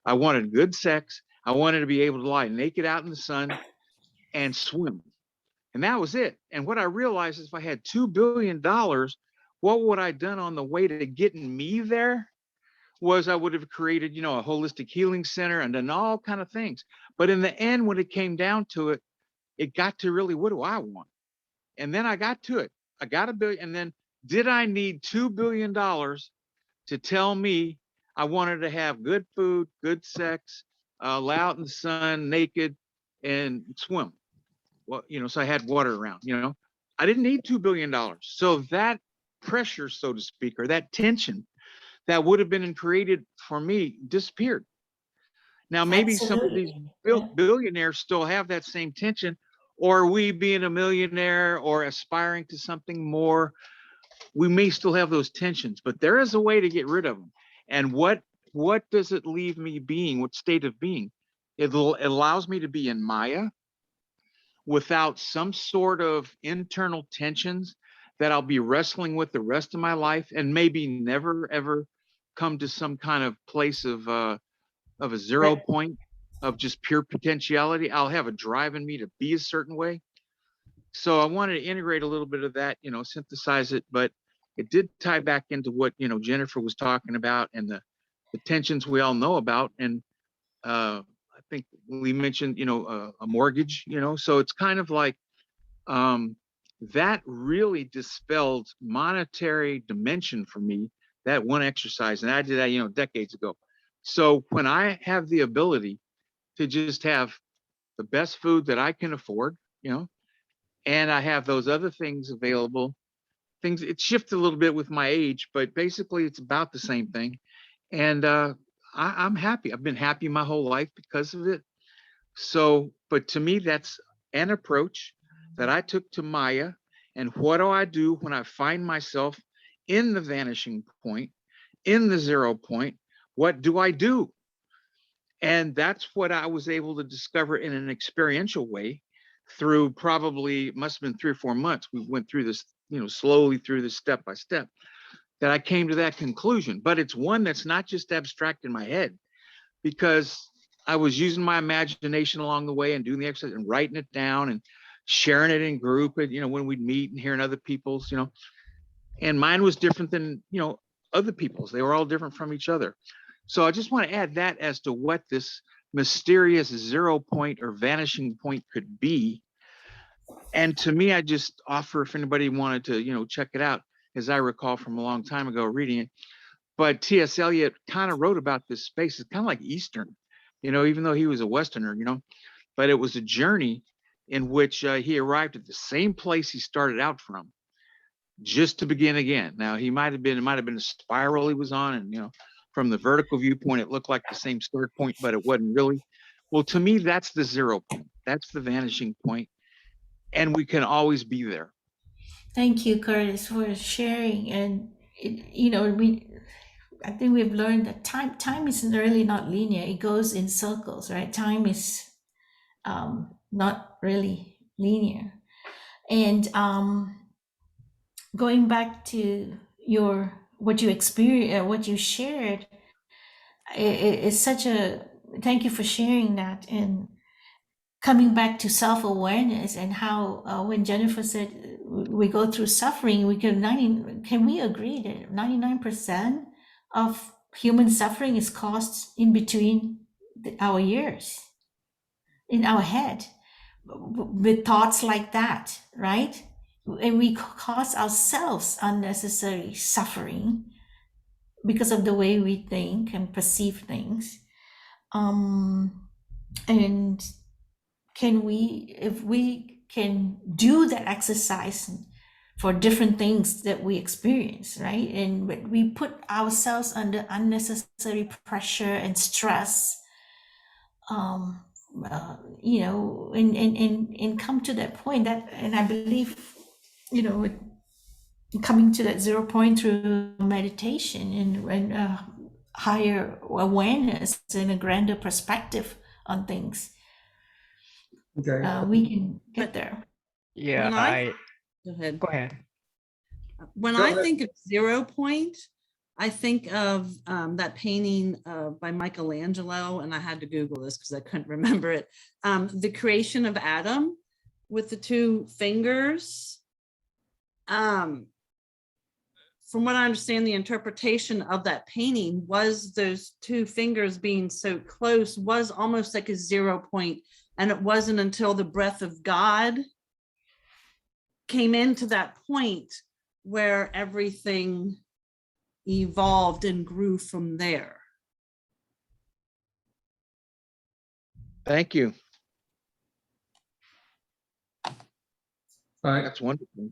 I wanted good sex. I wanted to be able to lie naked out in the sun and swim. And that was it. And what I realized is if I had $2 billion, what would I have done on the way to getting me there? Was I would have created, a holistic healing center and done all kind of things. But in the end, when it came down to it, it got to really, what do I want? And then I got to it. I got $1 billion. And then did I need $2 billion to tell me I wanted to have good food, good sex, lie out in the sun, naked, and swim? Well, so I had water around, I didn't need $2 billion. So that pressure, so to speak, or that tension that would have been created for me disappeared. Now, maybe some of these billionaires still have that same tension, or we being a millionaire or aspiring to something more, we may still have those tensions, but there is a way to get rid of them. And what does it leave me being? What state of being? It allows me to be in Māyā without some sort of internal tensions that I'll be wrestling with the rest of my life, and maybe never ever come to some kind of place of a zero point of just pure potentiality. I'll have a drive in me to be a certain way. So I wanted to integrate a little bit of that, synthesize it, but it did tie back into what, Jennifer was talking about and the tensions we all know about. And I think we mentioned, a mortgage, so it's kind of like that really dispelled monetary dimension for me, that one exercise. And I did that, decades ago. So when I have the ability to just have the best food that I can afford, and I have those other things available, it shifted a little bit with my age, but basically it's about the same thing. And I'm happy. I've been happy my whole life because of it. So, but to me, that's an approach that I took to Māyā. And what do I do when I find myself in the vanishing point, in the 0 point? What do I do? And that's what I was able to discover in an experiential way through probably, must have been 3 or 4 months. We went through this, slowly through this step by step, that I came to that conclusion. But it's one that's not just abstract in my head, because I was using my imagination along the way and doing the exercise and writing it down and sharing it in group, and when we'd meet and hearing other people's, and mine was different than, other people's. They were all different from each other. So I just want to add that as to what this mysterious 0 point or vanishing point could be. And to me, I just offer, if anybody wanted to, check it out, as I recall from a long time ago reading it. But T.S. Eliot kind of wrote about this space. It's kind of like Eastern, even though he was a Westerner, but it was a journey in which he arrived at the same place he started out from, just to begin again. Now, it might have been a spiral he was on, and, from the vertical viewpoint, it looked like the same start point, but it wasn't really. Well, to me, that's the 0 point. That's the vanishing point. and we can always be there. Thank you, Curtis, for sharing. And you know, I think we've learned that time is really not linear. It goes in circles, right? Time is not really linear. And going back to what you experienced, what you shared, it's such a thank you for sharing that. And coming back to self-awareness and how when Jennifer said we go through suffering, can we agree that 99% of human suffering is caused in between our ears, in our head, with thoughts like that, right? And we cause ourselves unnecessary suffering because of the way we think and perceive things. And if we can do that exercise for different things that we experience, right? And when we put ourselves under unnecessary pressure and stress, you know, and come to that point that, and I believe, you know, coming to that 0 point through meditation and higher awareness and a grander perspective on things, Okay. we can get there. Yeah, Go ahead. go ahead. When Go I ahead. think of 0 point, I think of that painting by Michelangelo, and I had to Google this because I couldn't remember it. The creation of Adam with the 2 fingers. From what I understand, the interpretation of that painting was those 2 fingers being so close was almost like a 0 point. And it wasn't until the breath of God came into that point where everything evolved and grew from there. Thank you. All right. That's wonderful.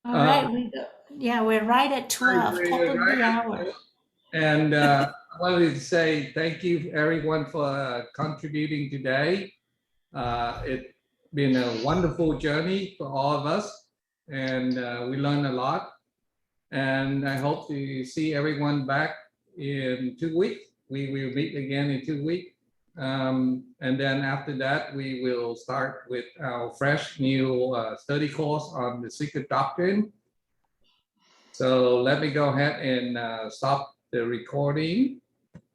All right, we're right at 12, We're top of right the at hour. 12. And I wanted to say thank you, everyone, for contributing today. It's been a wonderful journey for all of us, and we learned a lot. And I hope to see everyone back in 2 weeks. We will meet again in 2 weeks. And then after that, we will start with our fresh new study course on the Secret Doctrine. So let me go ahead and stop the recording.